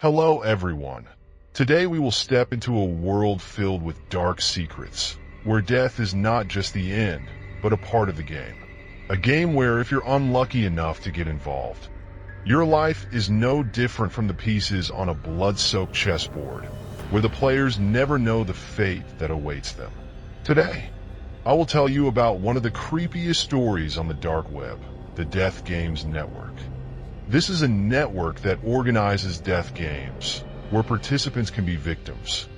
Hello everyone. Today we will step into a world filled with dark secrets, where death is not just the end, but a part of the game. A game where if you're unlucky enough to get involved, your life is no different from the pieces on a blood-soaked chessboard, where the players never know the fate that awaits them. Today, I will tell you about one of the creepiest stories on the dark web, the Death Games Network. This is a network that organizes death games, where participants can be victims,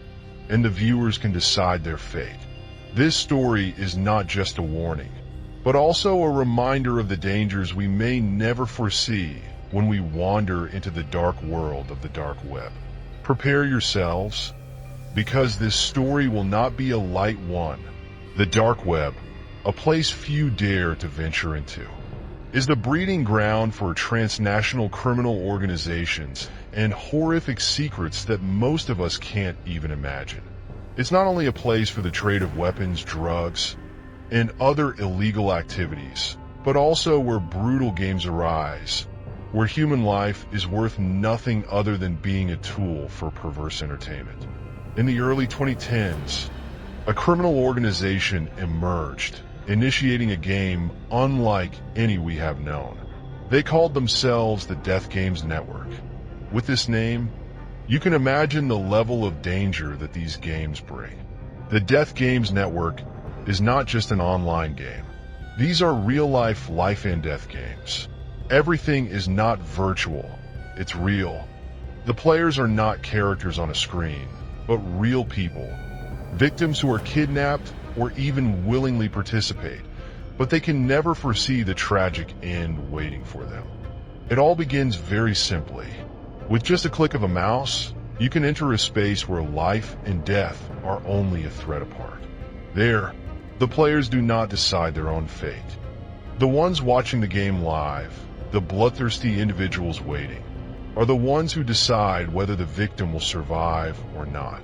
and the viewers can decide their fate. This story is not just a warning, but also a reminder of the dangers we may never foresee when we wander into the dark world of the dark web. Prepare yourselves, because this story will not be a light one. The dark web, a place few dare to venture into, is the breeding ground for transnational criminal organizations and horrific secrets that most of us can't even imagine. It's not only a place for the trade of weapons, drugs, and other illegal activities, but also where brutal games arise, where human life is worth nothing other than being a tool for perverse entertainment. In the early 2010s, a criminal organization emerged, initiating a game unlike any we have known. They called themselves the Death Games Network. With this name, you can imagine the level of danger that these games bring. The Death Games Network is not just an online game. These are real-life life and death games. Everything is not virtual, it's real. The players are not characters on a screen, but real people. Victims who are kidnapped or even willingly participate, but they can never foresee the tragic end waiting for them. It all begins very simply. With just a click of a mouse, you can enter a space where life and death are only a thread apart. There, the players do not decide their own fate. The ones watching the game live, the bloodthirsty individuals waiting, are the ones who decide whether the victim will survive or not.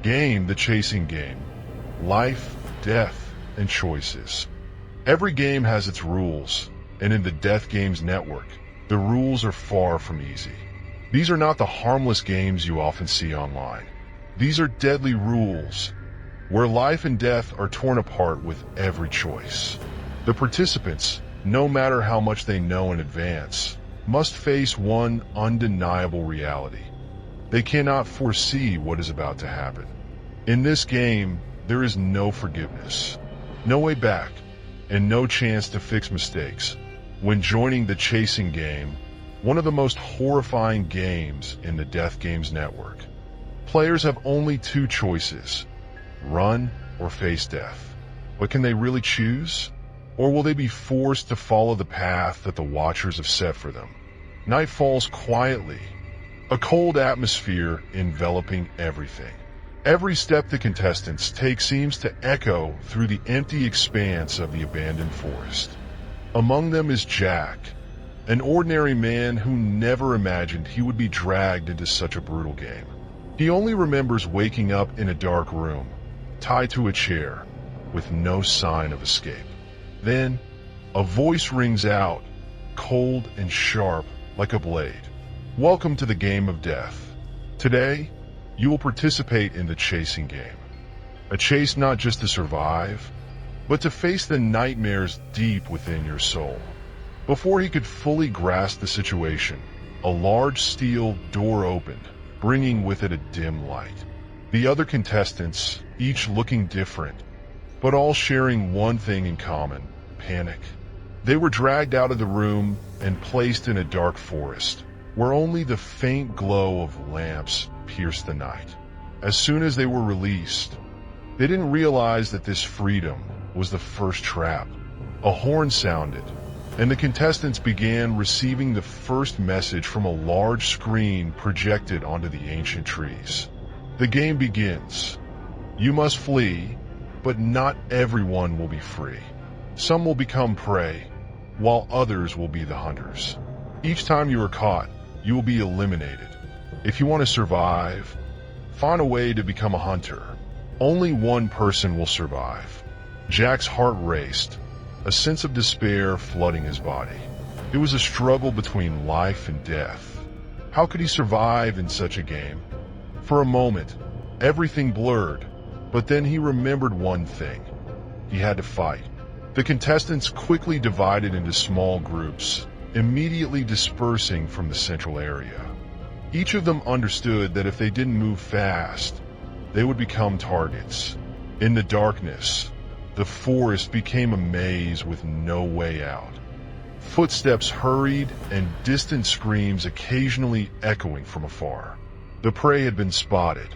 Game, the chasing game. Life, death, and choices. Every game has its rules, and in the Death Games Network, the rules are far from easy. These are not the harmless games you often see online. These are deadly rules, where life and death are torn apart with every choice. The participants, no matter how much they know in advance, must face one undeniable reality. They cannot foresee what is about to happen. In this game, there is no forgiveness, no way back, and no chance to fix mistakes. When joining the chasing game, one of the most horrifying games in the Death Games Network, players have only two choices: run or face death. But can they really choose? Or will they be forced to follow the path that the Watchers have set for them? Night falls quietly, a cold atmosphere enveloping everything. Every step the contestants take seems to echo through the empty expanse of the abandoned forest. Among them is Jack, an ordinary man who never imagined he would be dragged into such a brutal game. He only remembers waking up in a dark room, tied to a chair, with no sign of escape. Then, a voice rings out, cold and sharp like a blade. Welcome to the game of death. Today, you will participate in the chasing game. A chase not just to survive, but to face the nightmares deep within your soul. Before he could fully grasp the situation, a large steel door opened, bringing with it a dim light. The other contestants, each looking different, but all sharing one thing in common: panic. They were dragged out of the room and placed in a dark forest, where only the faint glow of lamps pierced the night. As soon as they were released, they didn't realize that this freedom was the first trap. A horn sounded, and the contestants began receiving the first message from a large screen projected onto the ancient trees. The game begins. You must flee, but not everyone will be free. Some will become prey, while others will be the hunters. Each time you are caught, you will be eliminated. If you want to survive, find a way to become a hunter. Only one person will survive. Jack's heart raced, a sense of despair flooding his body. It was a struggle between life and death, How could he survive in such a game? For a moment, everything blurred, but then he remembered one thing. He had to fight. The contestants quickly divided into small groups, immediately dispersing from the central area. Each of them understood that if they didn't move fast, they would become targets. In the darkness, the forest became a maze with no way out. Footsteps hurried and distant screams occasionally echoing from afar. The prey had been spotted.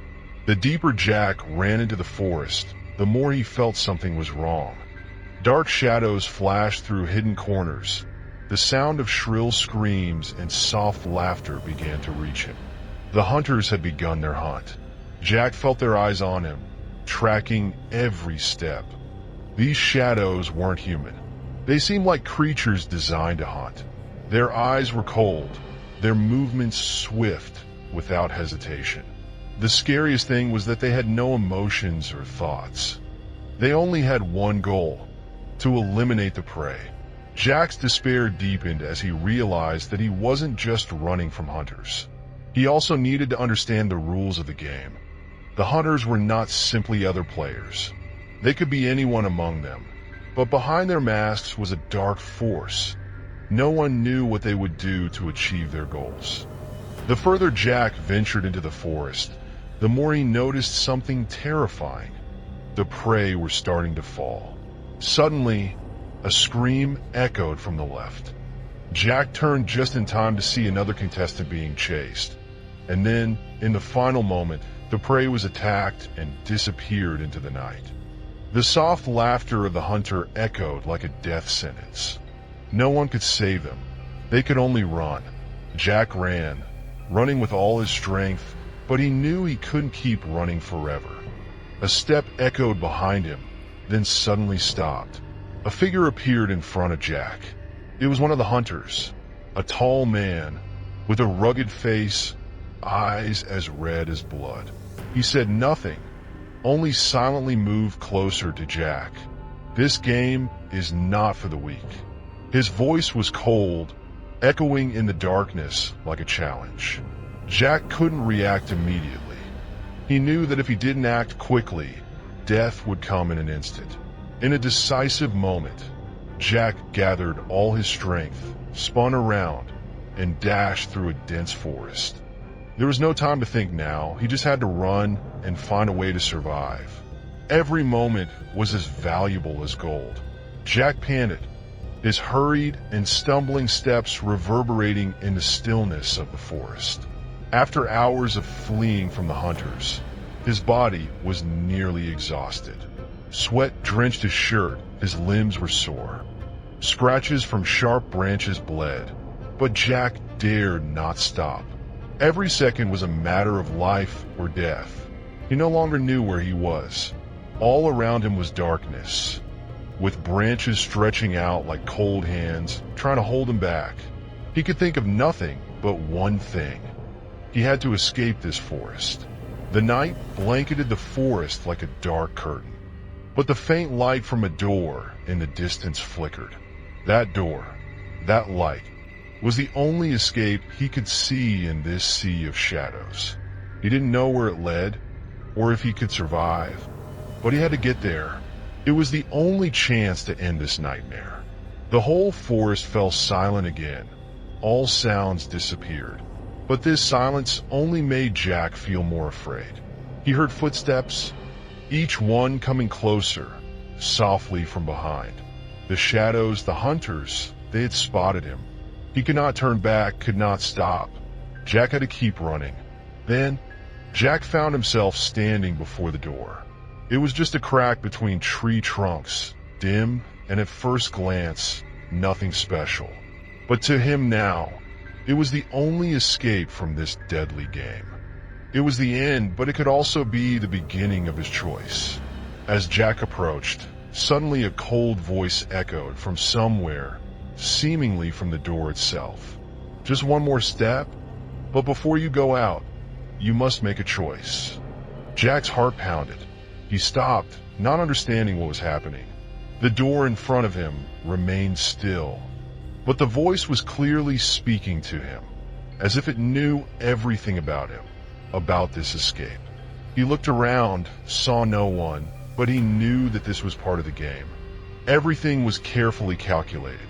The deeper Jack ran into the forest, the more he felt something was wrong. Dark shadows flashed through hidden corners. The sound of shrill screams and soft laughter began to reach him. The hunters had begun their hunt. Jack felt their eyes on him, tracking every step. These shadows weren't human. They seemed like creatures designed to hunt. Their eyes were cold, their movements swift, without hesitation. The scariest thing was that they had no emotions or thoughts. They only had one goal: to eliminate the prey. Jack's despair deepened as he realized that he wasn't just running from hunters. He also needed to understand the rules of the game. The hunters were not simply other players. They could be anyone among them, but behind their masks was a dark force. No one knew what they would do to achieve their goals. The further Jack ventured into the forest, the more he noticed something terrifying. The prey were starting to fall. Suddenly, a scream echoed from the left. Jack turned just in time to see another contestant being chased. And then, in the final moment, the prey was attacked and disappeared into the night. The soft laughter of the hunter echoed like a death sentence. No one could save them. They could only run. Jack ran, running with all his strength, but he knew he couldn't keep running forever. A step echoed behind him, then suddenly stopped. A figure appeared in front of Jack. It was one of the hunters, a tall man with a rugged face, eyes as red as blood. He said nothing, only silently moved closer to Jack. This game is not for the weak. His voice was cold, echoing in the darkness like a challenge. Jack couldn't react immediately. He knew that if he didn't act quickly, death would come in an instant. In a decisive moment, Jack gathered all his strength, spun around, and dashed through a dense forest. There was no time to think now. He just had to run and find a way to survive. Every moment was as valuable as gold. Jack panted, his hurried and stumbling steps reverberating in the stillness of the forest. After hours of fleeing from the hunters, his body was nearly exhausted. Sweat drenched his shirt, his limbs were sore. Scratches from sharp branches bled, but Jack dared not stop. Every second was a matter of life or death. He no longer knew where he was. All around him was darkness, with branches stretching out like cold hands, trying to hold him back. He could think of nothing but one thing. He had to escape this forest. The night blanketed the forest like a dark curtain, but the faint light from a door in the distance flickered. That door, that light, was the only escape he could see in this sea of shadows. He didn't know where it led, or if he could survive, but he had to get there. It was the only chance to end this nightmare. The whole forest fell silent again. All sounds disappeared, but this silence only made Jack feel more afraid. He heard footsteps, each one coming closer, softly from behind. The shadows, the hunters, they had spotted him. He could not turn back, could not stop. Jack had to keep running. Then, Jack found himself standing before the door. It was just a crack between tree trunks, dim, and at first glance, nothing special. But to him now, it was the only escape from this deadly game. It was the end, but it could also be the beginning of his choice. As Jack approached, suddenly a cold voice echoed from somewhere, seemingly from the door itself. Just one more step, but before you go out, you must make a choice. Jack's heart pounded. He stopped, not understanding what was happening. The door in front of him remained still, but the voice was clearly speaking to him. as if it knew everything about him, about this escape. He looked around, saw no one, but he knew that this was part of the game. Everything was carefully calculated.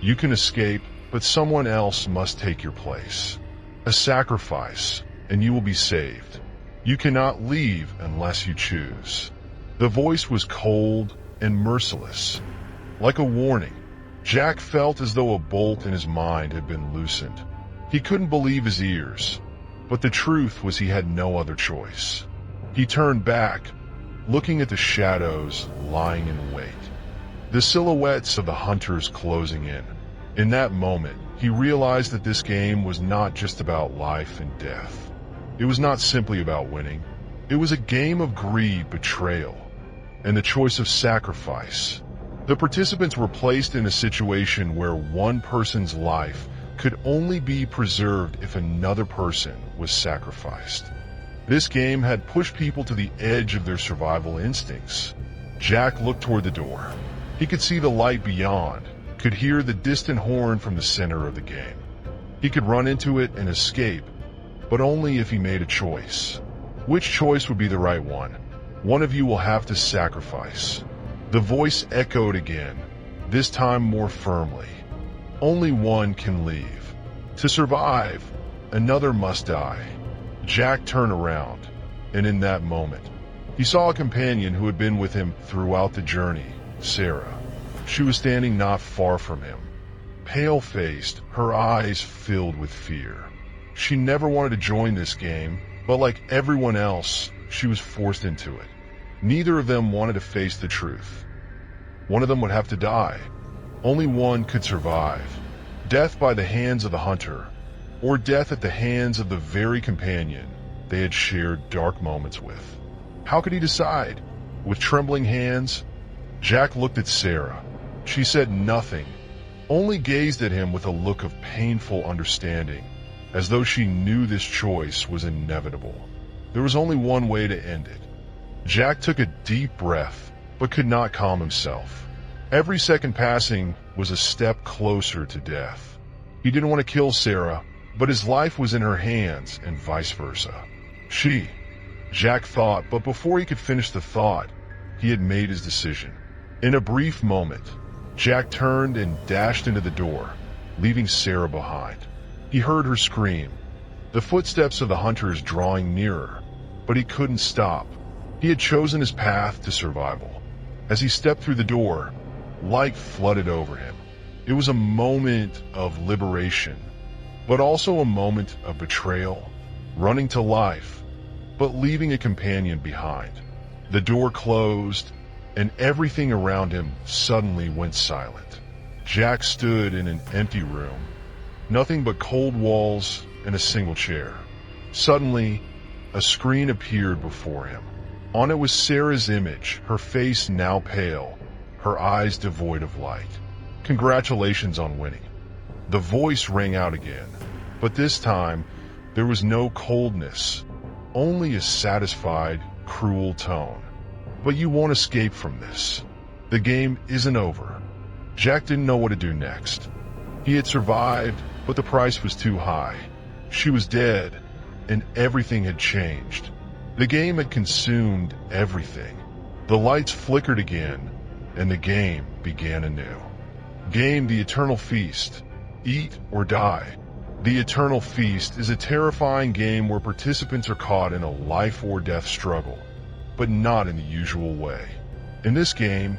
You can escape, but someone else must take your place. A sacrifice, and you will be saved. You cannot leave unless you choose. The voice was cold and merciless. Like a warning, Jack felt as though a bolt in his mind had been loosened. He couldn't believe his ears, but the truth was he had no other choice. He turned back, looking at the shadows lying in wait, the silhouettes of the hunters closing in. In that moment, he realized that this game was not just about life and death. It was not simply about winning. It was a game of greed, betrayal, and the choice of sacrifice. The participants were placed in a situation where one person's life could only be preserved if another person was sacrificed. This game had pushed people to the edge of their survival instincts. Jack looked toward the door. He could see the light beyond, could hear the distant horn from the center of the game. He could run into it and escape, but only if he made a choice. Which choice would be the right one? One of you will have to sacrifice. The voice echoed again, this time more firmly. Only one can leave. To survive, another must die. Jack turned around, and in that moment, he saw a companion who had been with him throughout the journey, Sarah. She was standing not far from him, pale-faced, her eyes filled with fear. She never wanted to join this game, but like everyone else, she was forced into it. Neither of them wanted to face the truth. One of them would have to die. Only one could survive. Death by the hands of the hunter, or death at the hands of the very companion they had shared dark moments with. How could he decide? With trembling hands, Jack looked at Sarah. She said nothing, only gazed at him with a look of painful understanding, as though she knew this choice was inevitable. There was only one way to end it. Jack took a deep breath, but could not calm himself. Every second passing was a step closer to death. He didn't want to kill Sarah, but his life was in her hands and vice versa. Jack thought, but before he could finish the thought, he had made his decision. In a brief moment, Jack turned and dashed into the door, leaving Sarah behind. He heard her scream, the footsteps of the hunters drawing nearer, but he couldn't stop. He had chosen his path to survival. As he stepped through the door, light flooded over him. It was a moment of liberation, but also a moment of betrayal, running to life, but leaving a companion behind. The door closed, and everything around him suddenly went silent. Jack stood in an empty room, nothing but cold walls and a single chair. Suddenly, a screen appeared before him. On it was Sarah's image, her face now pale, her eyes devoid of light. Congratulations on winning. The voice rang out again, but this time there was no coldness, only a satisfied, cruel tone. But you won't escape from this. The game isn't over. Jack didn't know what to do next. He had survived, but the price was too high. She was dead, and everything had changed. The game had consumed everything. The lights flickered again, and the game began anew. Game the Eternal Feast. Eat or die. The Eternal Feast is a terrifying game where participants are caught in a life or death struggle, but not in the usual way. In this game,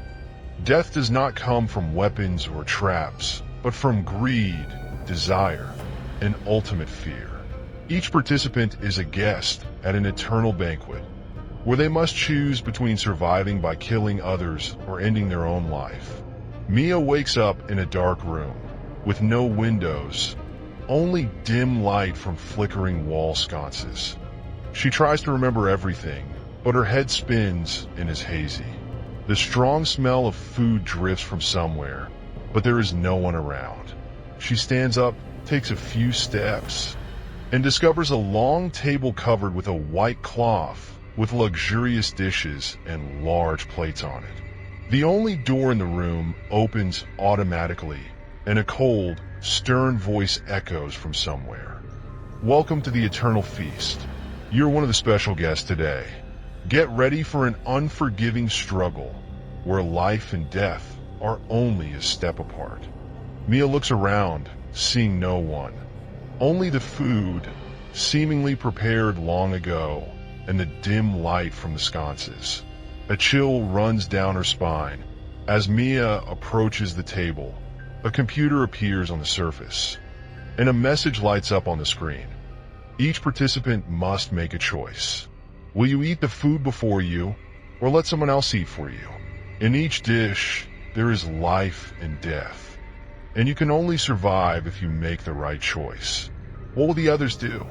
death does not come from weapons or traps, but from greed, desire, and ultimate fear. Each participant is a guest at an eternal banquet, where they must choose between surviving by killing others or ending their own life. Mia wakes up in a dark room, with no windows, only dim light from flickering wall sconces. She tries to remember everything, but her head spins and is hazy. The strong smell of food drifts from somewhere, but there is no one around. She stands up, takes a few steps, and discovers a long table covered with a white cloth with luxurious dishes and large plates on it. The only door in the room opens automatically, and a cold, stern voice echoes from somewhere. Welcome to the Eternal Feast. You're one of the special guests today. Get ready for an unforgiving struggle where life and death are only a step apart. Mia looks around, seeing no one. Only the food, seemingly prepared long ago, and the dim light from the sconces. A chill runs down her spine. As Mia approaches the table, a computer appears on the surface, and a message lights up on the screen. Each participant must make a choice. Will you eat the food before you, or let someone else eat for you? In each dish, there is life and death, and you can only survive if you make the right choice. What will the others do?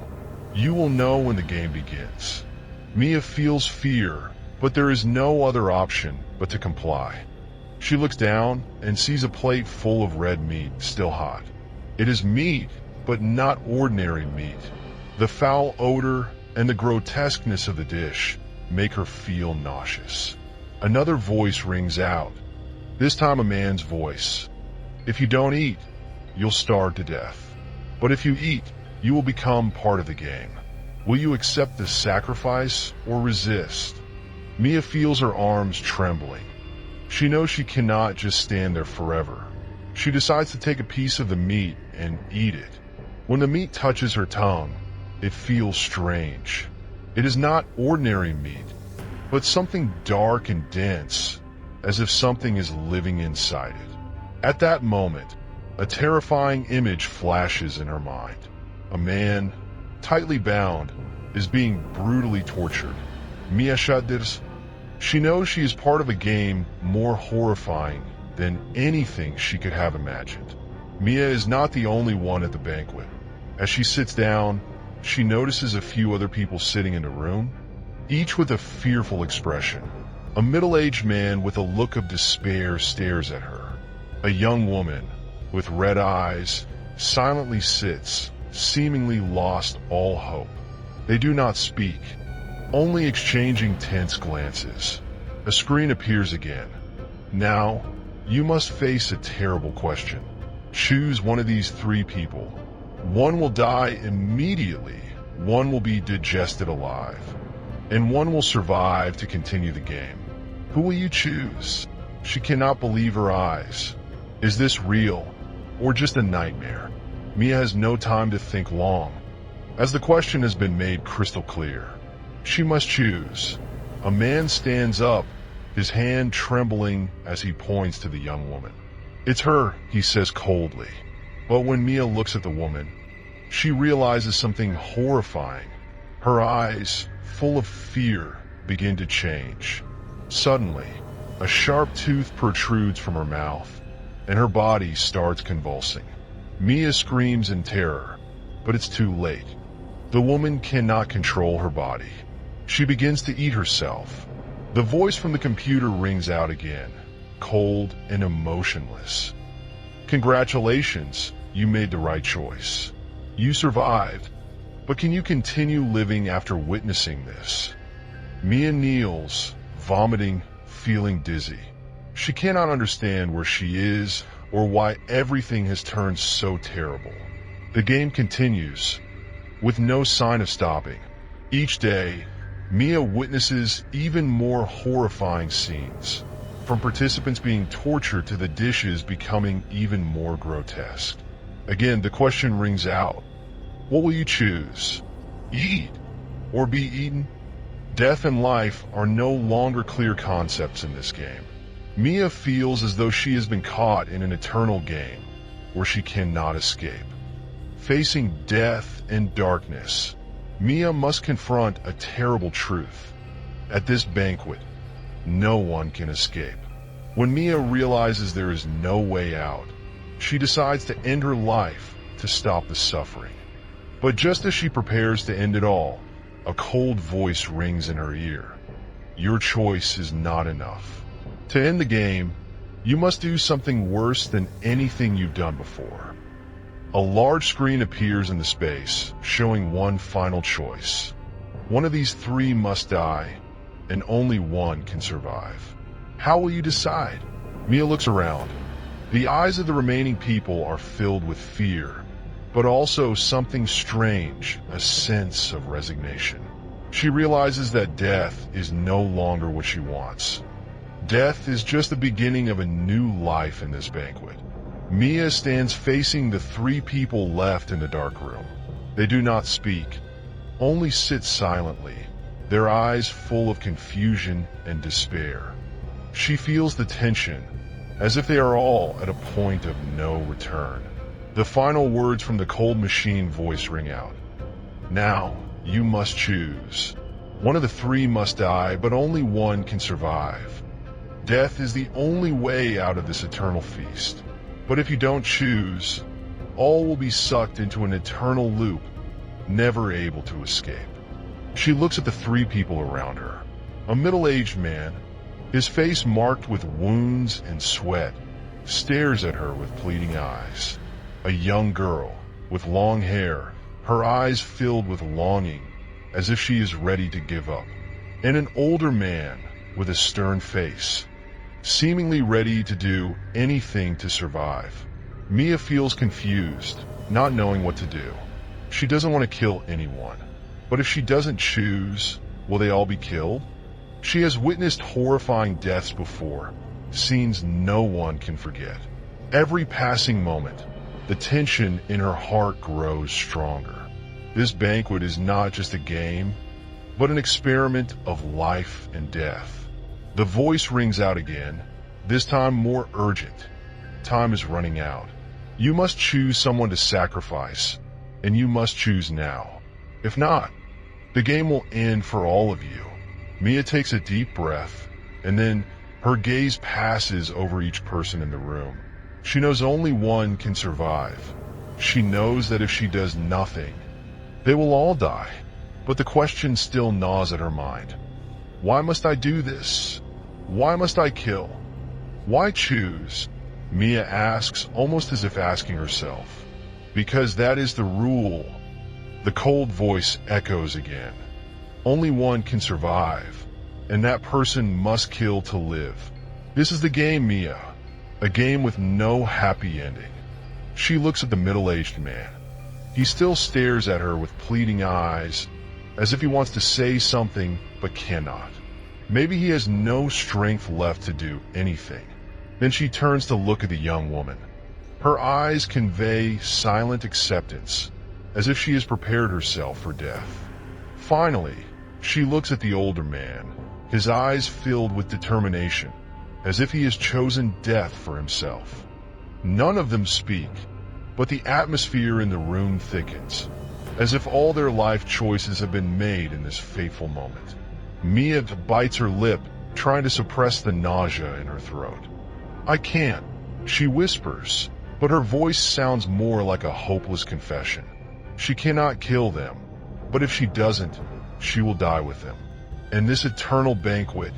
You will know when the game begins. Mia feels fear, but there is no other option but to comply. She looks down and sees a plate full of red meat, still hot. It is meat, but not ordinary meat. The foul odor and the grotesqueness of the dish make her feel nauseous. Another voice rings out, this time a man's voice. If you don't eat, you'll starve to death. But if you eat, you will become part of the game. Will you accept the sacrifice or resist? Mia feels her arms trembling. She knows she cannot just stand there forever. She decides to take a piece of the meat and eat it. When the meat touches her tongue, it feels strange. It is not ordinary meat, but something dark and dense, as if something is living inside it. At that moment, a terrifying image flashes in her mind. A man, tightly bound, is being brutally tortured. Mia shudders. She knows she is part of a game more horrifying than anything she could have imagined. Mia is not the only one at the banquet. As she sits down, she notices a few other people sitting in the room, each with a fearful expression. A middle-aged man with a look of despair stares at her. A young woman with red eyes silently sits, seemingly lost all hope. They do not speak, only exchanging tense glances. A screen appears again. Now, you must face a terrible question. Choose one of these three people. One will die immediately, one will be digested alive, and one will survive to continue the game. Who will you choose? She cannot believe her eyes. Is this real, or just a nightmare? Mia has no time to think long, as the question has been made crystal clear. She must choose. A man stands up, his hand trembling as he points to the young woman. It's her, he says coldly. But when Mia looks at the woman, she realizes something horrifying. Her eyes, full of fear, begin to change. Suddenly, a sharp tooth protrudes from her mouth, and her body starts convulsing. Mia screams in terror, but it's too late. The woman cannot control her body. She begins to eat herself. The voice from the computer rings out again, cold and emotionless. Congratulations, you made the right choice. You survived, but can you continue living after witnessing this? Mia kneels, vomiting, feeling dizzy. She cannot understand where she is or why everything has turned so terrible. The game continues, with no sign of stopping. Each day, Mia witnesses even more horrifying scenes, from participants being tortured to the dishes becoming even more grotesque. Again, the question rings out. What will you choose? Eat or be eaten? Death and life are no longer clear concepts in this game. Mia feels as though she has been caught in an eternal game where she cannot escape. Facing death and darkness, Mia must confront a terrible truth. At this banquet, no one can escape. When Mia realizes there is no way out, she decides to end her life to stop the suffering. But just as she prepares to end it all, a cold voice rings in her ear. Your choice is not enough. To end the game, you must do something worse than anything you've done before. A large screen appears in the space, showing one final choice. One of these three must die, and only one can survive. How will you decide? Mia looks around. The eyes of the remaining people are filled with fear, but also something strange, a sense of resignation. She realizes that death is no longer what she wants. Death is just the beginning of a new life in this banquet. Mia stands facing the three people left in the dark room. They do not speak, only sit silently, their eyes full of confusion and despair. She feels the tension, as if they are all at a point of no return. The final words from the cold machine voice ring out. Now, you must choose. One of the three must die, but only one can survive. Death is the only way out of this eternal feast. But if you don't choose, all will be sucked into an eternal loop, never able to escape. She looks at the three people around her. A middle-aged man, his face marked with wounds and sweat, stares at her with pleading eyes. A young girl, with long hair, her eyes filled with longing, as if she is ready to give up. And an older man, with a stern face, seemingly ready to do anything to survive. Mia feels confused, not knowing what to do. She doesn't want to kill anyone. But if she doesn't choose, will they all be killed? She has witnessed horrifying deaths before, scenes no one can forget. Every passing moment, the tension in her heart grows stronger. This banquet is not just a game, but an experiment of life and death. The voice rings out again, this time more urgent. Time is running out. You must choose someone to sacrifice, and you must choose now. If not, the game will end for all of you. Mia takes a deep breath, and then her gaze passes over each person in the room. She knows only one can survive. She knows that if she does nothing, they will all die. But the question still gnaws at her mind. Why must I do this? Why must I kill? Why choose? Mia asks, almost as if asking herself. Because that is the rule. The cold voice echoes again. Only one can survive, and that person must kill to live. This is the game, Mia. A game with no happy ending. She looks at the middle-aged man. He still stares at her with pleading eyes, as if he wants to say something but cannot. Maybe he has no strength left to do anything. Then she turns to look at the young woman. Her eyes convey silent acceptance, as if she has prepared herself for death. Finally, she looks at the older man, his eyes filled with determination, as if he has chosen death for himself. None of them speak, but the atmosphere in the room thickens, as if all their life choices have been made in this fateful moment. Mia bites her lip, trying to suppress the nausea in her throat. I can't, she whispers, but her voice sounds more like a hopeless confession. She cannot kill them, but if she doesn't, she will die with them. And this eternal banquet,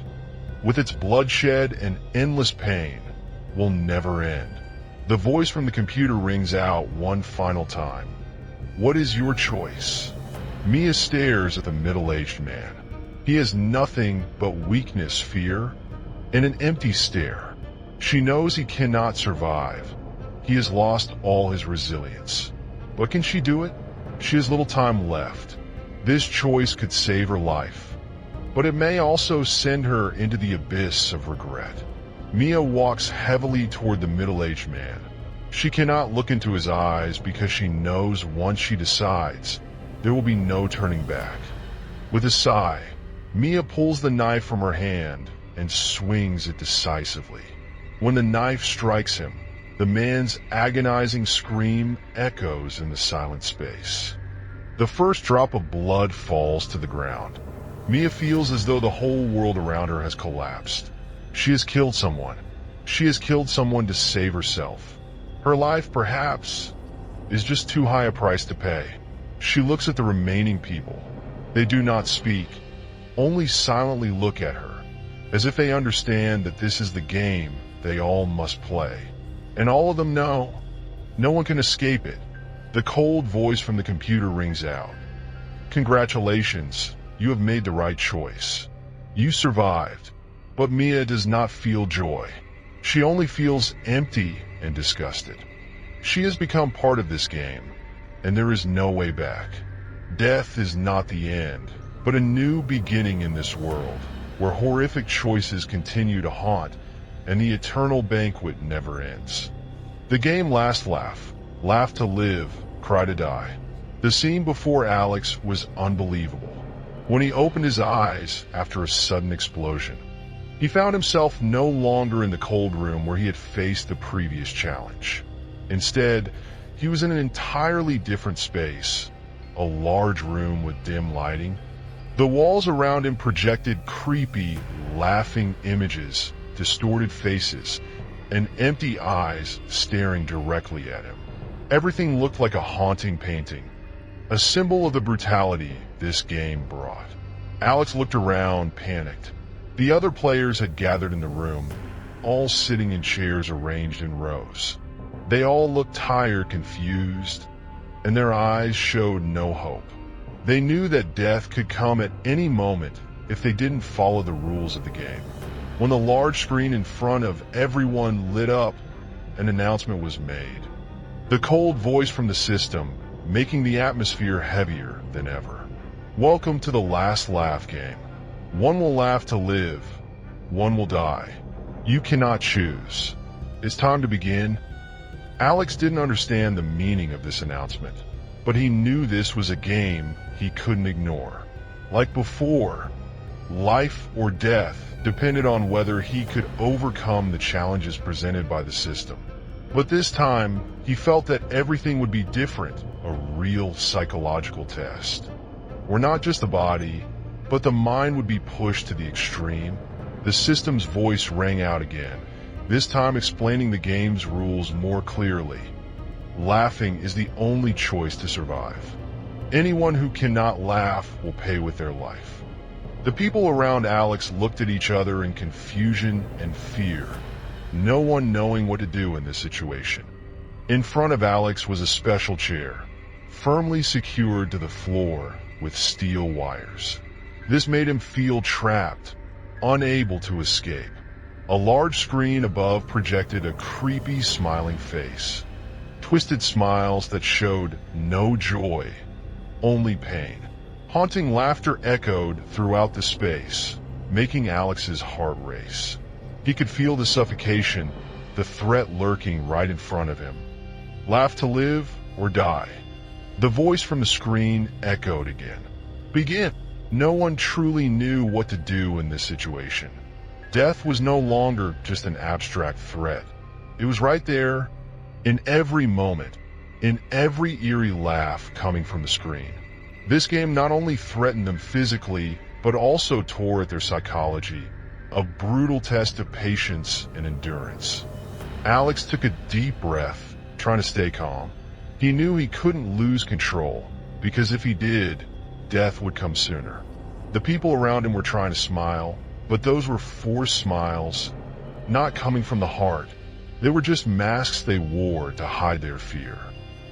with its bloodshed and endless pain, will never end. The voice from the computer rings out one final time. What is your choice? Mia stares at the middle-aged man. He has nothing but weakness, fear, and an empty stare. She knows he cannot survive. He has lost all his resilience. But can she do it? She has little time left. This choice could save her life, but it may also send her into the abyss of regret. Mia walks heavily toward the middle-aged man. She cannot look into his eyes because she knows once she decides, there will be no turning back. With a sigh, Mia pulls the knife from her hand and swings it decisively. When the knife strikes him, the man's agonizing scream echoes in the silent space. The first drop of blood falls to the ground. Mia feels as though the whole world around her has collapsed. She has killed someone. She has killed someone to save herself. Her life, perhaps, is just too high a price to pay. She looks at the remaining people. They do not speak, only silently look at her, as if they understand that this is the game they all must play. And all of them know. No one can escape it. The cold voice from the computer rings out. Congratulations, you have made the right choice. You survived. But Mia does not feel joy. She only feels empty and disgusted. She has become part of this game, and there is no way back. Death is not the end, but a new beginning in this world, where horrific choices continue to haunt, and the eternal banquet never ends. The game Last Laugh, Laugh to Live, Cry to Die. The scene before Alex was unbelievable. When he opened his eyes after a sudden explosion, he found himself no longer in the cold room where he had faced the previous challenge. Instead, he was in an entirely different space, a large room with dim lighting. The walls around him projected creepy, laughing images, distorted faces, and empty eyes staring directly at him. Everything looked like a haunting painting, a symbol of the brutality this game brought. Alex looked around, panicked. The other players had gathered in the room, all sitting in chairs arranged in rows. They all looked tired, confused, and their eyes showed no hope. They knew that death could come at any moment if they didn't follow the rules of the game. When the large screen in front of everyone lit up, an announcement was made. The cold voice from the system, making the atmosphere heavier than ever. Welcome to the Last Laugh game. One will laugh to live, one will die. You cannot choose. It's time to begin. Alex didn't understand the meaning of this announcement, but he knew this was a game he couldn't ignore. Like before, life or death depended on whether he could overcome the challenges presented by the system. But this time, he felt that everything would be different, a real psychological test. Where not just the body, but the mind would be pushed to the extreme. The system's voice rang out again, this time explaining the game's rules more clearly. Laughing is the only choice to survive. Anyone who cannot laugh will pay with their life. The people around Alex looked at each other in confusion and fear, no one knowing what to do in this situation. In front of Alex was a special chair, firmly secured to the floor with steel wires. This made him feel trapped, unable to escape. A large screen above projected a creepy smiling face. Twisted smiles that showed no joy, only pain. Haunting laughter echoed throughout the space, making Alex's heart race. He could feel the suffocation, the threat lurking right in front of him. Laugh to live or die. The voice from the screen echoed again. Begin. No one truly knew what to do in this situation. Death was no longer just an abstract threat. It was right there, in every moment, in every eerie laugh coming from the screen. This game not only threatened them physically, but also tore at their psychology, a brutal test of patience and endurance. Alex took a deep breath, trying to stay calm. He knew he couldn't lose control, because if he did, death would come sooner. The people around him were trying to smile, but those were forced smiles, not coming from the heart. They were just masks they wore to hide their fear.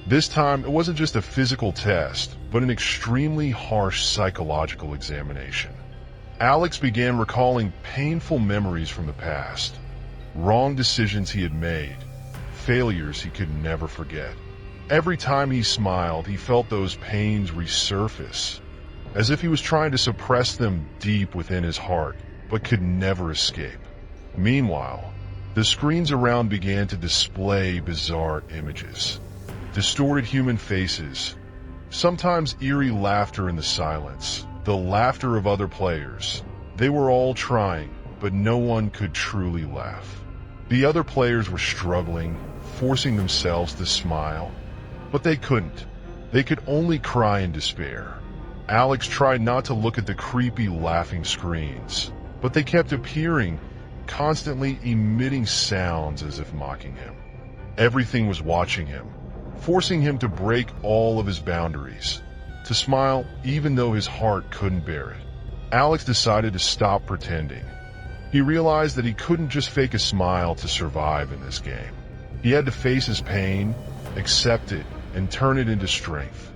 This time, it wasn't just a physical test, but an extremely harsh psychological examination. Alex began recalling painful memories from the past, wrong decisions he had made, failures he could never forget. Every time he smiled, he felt those pains resurface, as if he was trying to suppress them deep within his heart, but could never escape. Meanwhile, the screens around began to display bizarre images. Distorted human faces, sometimes eerie laughter in the silence, the laughter of other players. They were all trying, but no one could truly laugh. The other players were struggling, forcing themselves to smile, but they couldn't. They could only cry in despair. Alex tried not to look at the creepy laughing screens, but they kept appearing, constantly emitting sounds as if mocking him. Everything was watching him, forcing him to break all of his boundaries, to smile even though his heart couldn't bear it. Alex decided to stop pretending. He realized that he couldn't just fake a smile to survive in this game. He had to face his pain, accept it, and turn it into strength.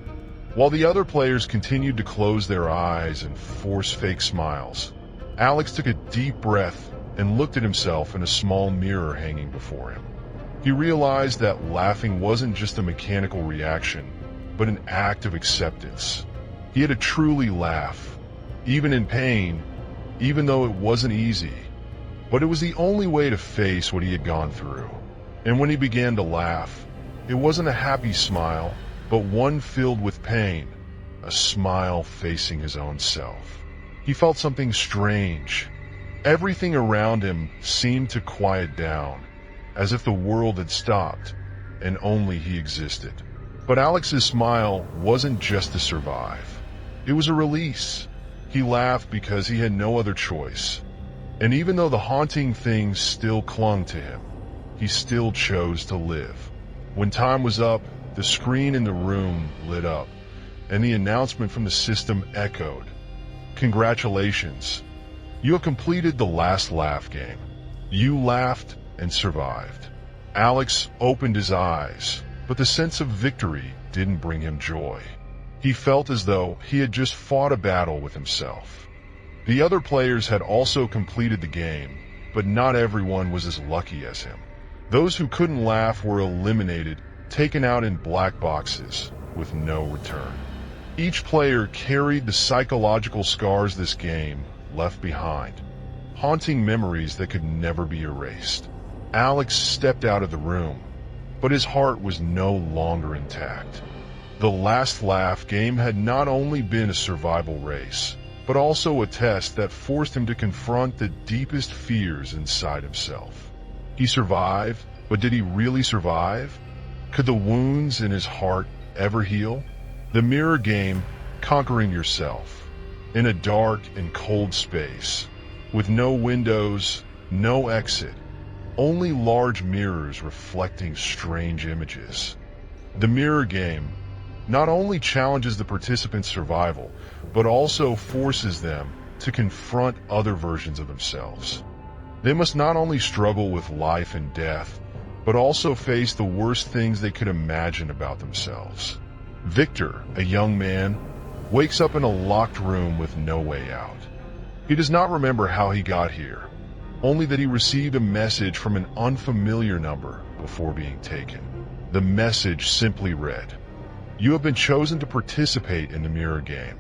While the other players continued to close their eyes and force fake smiles, Alex took a deep breath and looked at himself in a small mirror hanging before him. He realized that laughing wasn't just a mechanical reaction, but an act of acceptance. He had to truly laugh, even in pain, even though it wasn't easy. But it was the only way to face what he had gone through. And when he began to laugh, it wasn't a happy smile, but one filled with pain, a smile facing his own self. He felt something strange. Everything around him seemed to quiet down, as if the world had stopped, and only he existed. But Alex's smile wasn't just to survive. It was a release. He laughed because he had no other choice. And even though the haunting things still clung to him, he still chose to live. When time was up, the screen in the room lit up, and the announcement from the system echoed. Congratulations. You have completed the last laugh game. You laughed and survived. Alex opened his eyes, but the sense of victory didn't bring him joy. He felt as though he had just fought a battle with himself. The other players had also completed the game, but not everyone was as lucky as him. Those who couldn't laugh were eliminated, taken out in black boxes, with no return. Each player carried the psychological scars this game left behind, haunting memories that could never be erased. Alex stepped out of the room, but his heart was no longer intact. The last laugh game had not only been a survival race, but also a test that forced him to confront the deepest fears inside himself. He survived, but did he really survive? Could the wounds in his heart ever heal? The mirror game, conquering yourself. In a dark and cold space, with no windows, no exit, only large mirrors reflecting strange images. The mirror game not only challenges the participants' survival, but also forces them to confront other versions of themselves. They must not only struggle with life and death, but also face the worst things they could imagine about themselves. Victor, a young man, wakes up in a locked room with no way out. He does not remember how he got here, only that he received a message from an unfamiliar number before being taken. The message simply read, "You have been chosen to participate in the mirror game.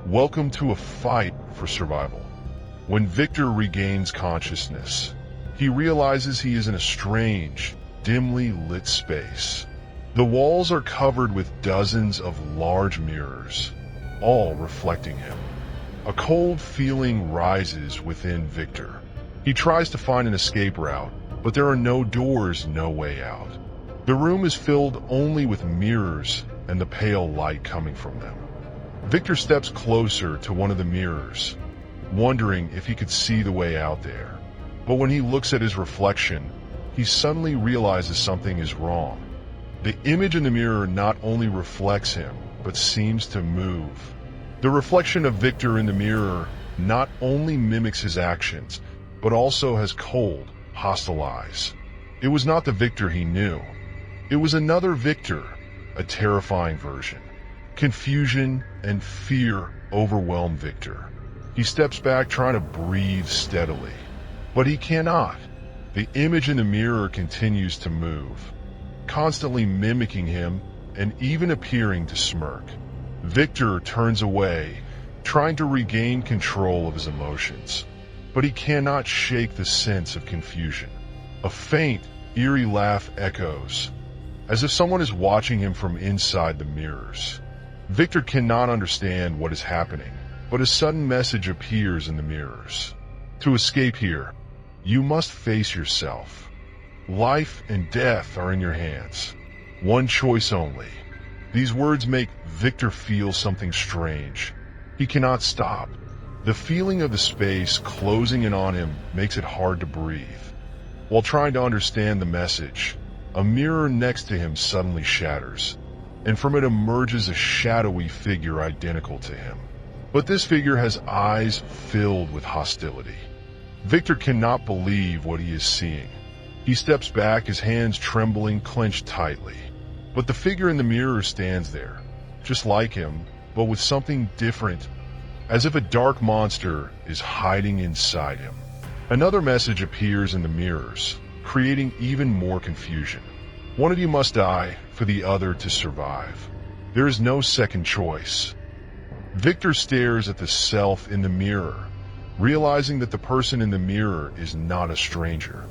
Welcome to a fight for survival." When Victor regains consciousness, he realizes he is in a strange, dimly lit space. The walls are covered with dozens of large mirrors, all reflecting him. A cold feeling rises within Victor. He tries to find an escape route, but there are no doors, no way out. The room is filled only with mirrors and the pale light coming from them. Victor steps closer to one of the mirrors, wondering if he could see the way out there. But when he looks at his reflection, he suddenly realizes something is wrong. The image in the mirror not only reflects him, but seems to move. The reflection of Victor in the mirror not only mimics his actions, but also has cold, hostile eyes. It was not the Victor he knew. It was another Victor, a terrifying version. Confusion and fear overwhelm Victor. He steps back trying to breathe steadily, but he cannot. The image in the mirror continues to move, constantly mimicking him and even appearing to smirk. Victor turns away, trying to regain control of his emotions, but he cannot shake the sense of confusion. A faint, eerie laugh echoes, as if someone is watching him from inside the mirrors. Victor cannot understand what is happening, but a sudden message appears in the mirrors. To escape here, you must face yourself. Life and death are in your hands. One choice only. These words make Victor feel something strange. He cannot stop. The feeling of the space closing in on him makes it hard to breathe. While trying to understand the message, a mirror next to him suddenly shatters, and from it emerges a shadowy figure identical to him. But this figure has eyes filled with hostility. Victor cannot believe what he is seeing. He steps back, his hands trembling, clenched tightly. But the figure in the mirror stands there, just like him, but with something different, as if a dark monster is hiding inside him. Another message appears in the mirrors, creating even more confusion. One of you must die for the other to survive. There is no second choice. Victor stares at the self in the mirror, realizing that the person in the mirror is not a stranger,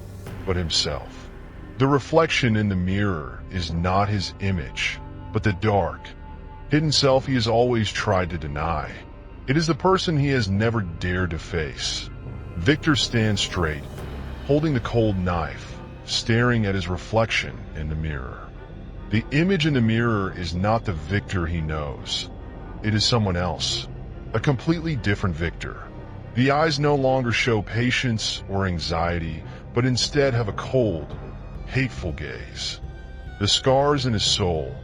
but himself. The reflection in the mirror is not his image, but the dark, hidden self he has always tried to deny. It is the person he has never dared to face. Victor stands straight, holding the cold knife, staring at his reflection in the mirror. The image in the mirror is not the Victor he knows. It is someone else, a completely different Victor. The eyes no longer show patience or anxiety, but instead have a cold, hateful gaze. The scars in his soul,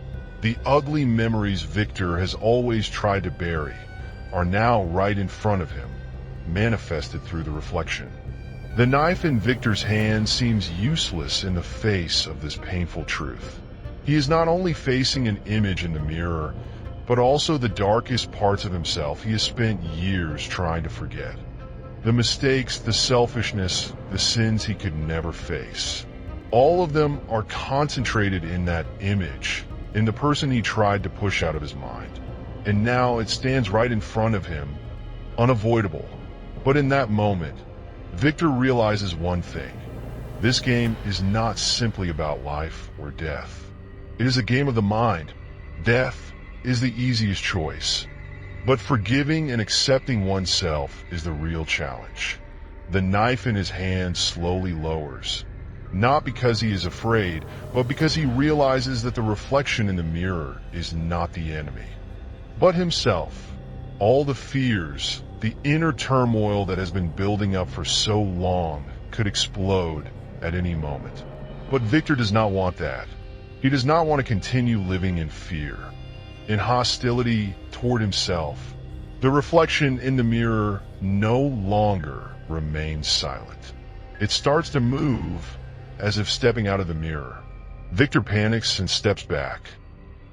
the ugly memories Victor has always tried to bury, are now right in front of him, manifested through the reflection. The knife in Victor's hand seems useless in the face of this painful truth. He is not only facing an image in the mirror, but also the darkest parts of himself he has spent years trying to forget. The mistakes, the selfishness, the sins he could never face. All of them are concentrated in that image, in the person he tried to push out of his mind. And now it stands right in front of him, unavoidable. But in that moment, Victor realizes one thing. This game is not simply about life or death. It is a game of the mind. Death is the easiest choice, but forgiving and accepting oneself is the real challenge. The knife in his hand slowly lowers, not because he is afraid, but because he realizes that the reflection in the mirror is not the enemy, but himself. All the fears, the inner turmoil that has been building up for so long could explode at any moment. But Victor does not want that. He does not want to continue living in fear, in hostility toward himself. The reflection in the mirror no longer remains silent. It starts to move, as if stepping out of the mirror. Victor panics and steps back.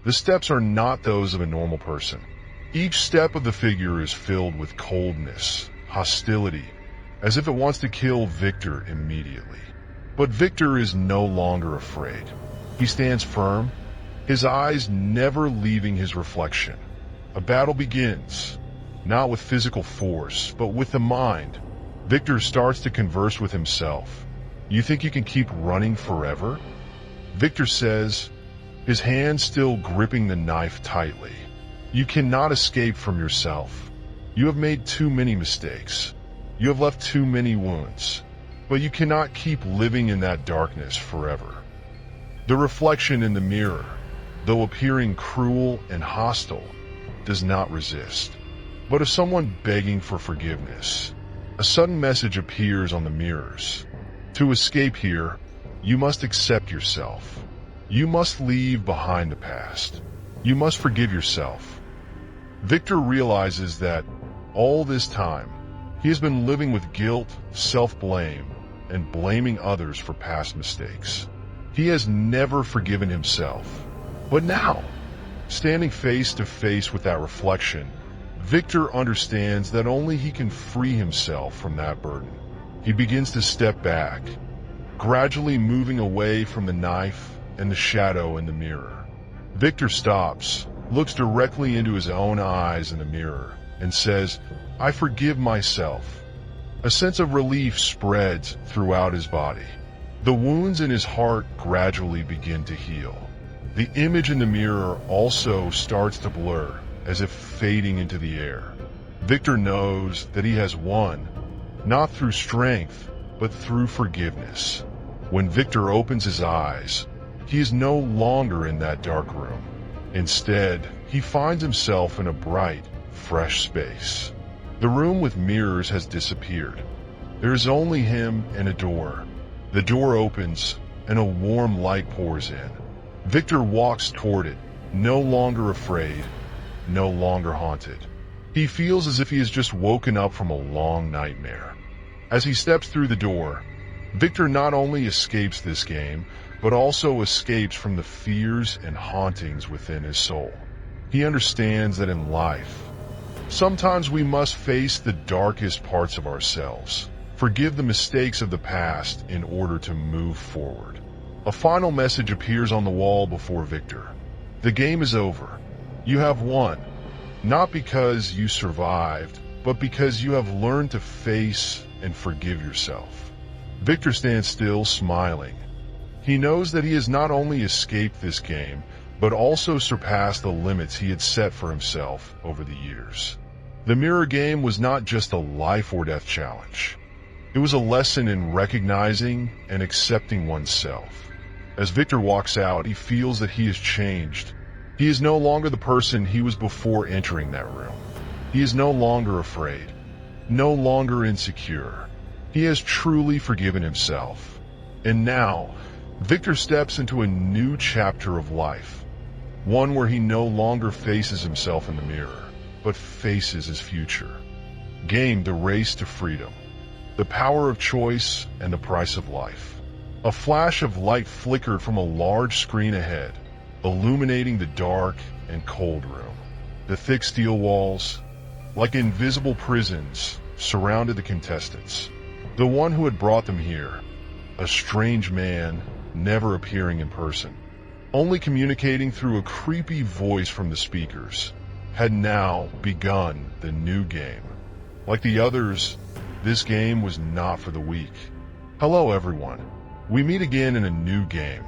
The steps are not those of a normal person. Each step of the figure is filled with coldness, hostility, as if it wants to kill Victor immediately. But Victor is no longer afraid. He stands firm, his eyes never leaving his reflection. A battle begins, not with physical force, but with the mind. Victor starts to converse with himself. You think you can keep running forever? Victor says, his hand still gripping the knife tightly. You cannot escape from yourself. You have made too many mistakes. You have left too many wounds. But you cannot keep living in that darkness forever. The reflection in the mirror, though appearing cruel and hostile, does not resist. But as someone begging for forgiveness, a sudden message appears on the mirrors. To escape here, you must accept yourself. You must leave behind the past. You must forgive yourself. Victor realizes that all this time, he has been living with guilt, self-blame, and blaming others for past mistakes. He has never forgiven himself. But now, standing face to face with that reflection, Victor understands that only he can free himself from that burden. He begins to step back, gradually moving away from the knife and the shadow in the mirror. Victor stops, looks directly into his own eyes in the mirror, and says, "I forgive myself." A sense of relief spreads throughout his body. The wounds in his heart gradually begin to heal. The image in the mirror also starts to blur, as if fading into the air. Victor knows that he has won, not through strength, but through forgiveness. When Victor opens his eyes, he is no longer in that dark room. Instead, he finds himself in a bright, fresh space. The room with mirrors has disappeared. There is only him and a door. The door opens, and a warm light pours in. Victor walks toward it, no longer afraid, no longer haunted. He feels as if he has just woken up from a long nightmare. As he steps through the door, Victor not only escapes this game, but also escapes from the fears and hauntings within his soul. He understands that in life, sometimes we must face the darkest parts of ourselves, forgive the mistakes of the past in order to move forward. A final message appears on the wall before Victor. The game is over. You have won, not because you survived, but because you have learned to face and forgive yourself. Victor stands still, smiling. He knows that he has not only escaped this game, but also surpassed the limits he had set for himself over the years. The mirror game was not just a life or death challenge. It was a lesson in recognizing and accepting oneself. As Victor walks out, he feels that he has changed. He is no longer the person he was before entering that room. He is no longer afraid, no longer insecure. He has truly forgiven himself. And now, Victor steps into a new chapter of life, one where he no longer faces himself in the mirror, but faces his future. Game: The Race to Freedom. The power of choice and the price of life. A flash of light flickered from a large screen ahead, illuminating the dark and cold room. The thick steel walls, like invisible prisons, surrounded the contestants. The one who had brought them here, a strange man, never appearing in person, only communicating through a creepy voice from the speakers, had now begun the new game. Like the others, this game was not for the weak. Hello everyone. We meet again in a new game.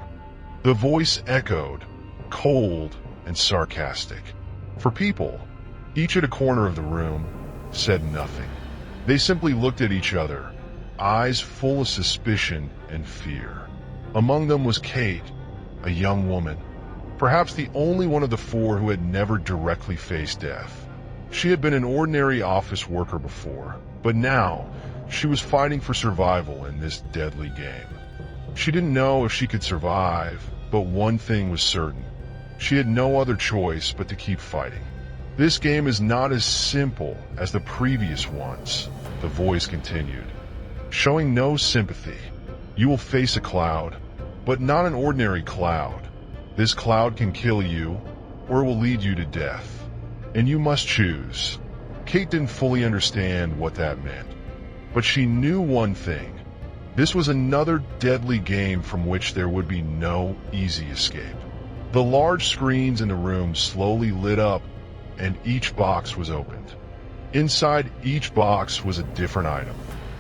The voice echoed, cold and sarcastic. For people, each at a corner of the room, said nothing. They simply looked at each other, eyes full of suspicion and fear. Among them was Kate, a young woman, perhaps the only one of the four who had never directly faced death. She had been an ordinary office worker before, but now she was fighting for survival in this deadly game. She didn't know if she could survive, but one thing was certain. She had no other choice but to keep fighting. This game is not as simple as the previous ones, the voice continued. Showing no sympathy, you will face a cloud, but not an ordinary cloud. This cloud can kill you, or it will lead you to death. And you must choose. Kate didn't fully understand what that meant, but she knew one thing. This was another deadly game from which there would be no easy escape. The large screens in the room slowly lit up, and each box was opened. Inside each box was a different item.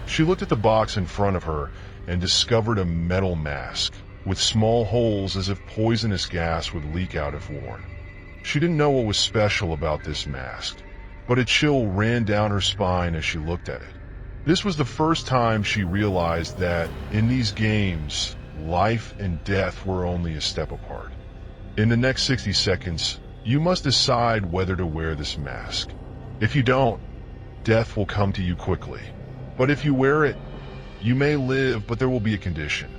She looked at the box in front of her and discovered a metal mask with small holes as if poisonous gas would leak out if worn. She didn't know what was special about this mask, but a chill ran down her spine as she looked at it. This was the first time she realized that, in these games, life and death were only a step apart. In the next 60 seconds, you must decide whether to wear this mask. If you don't, death will come to you quickly. But if you wear it, you may live, but there will be a condition.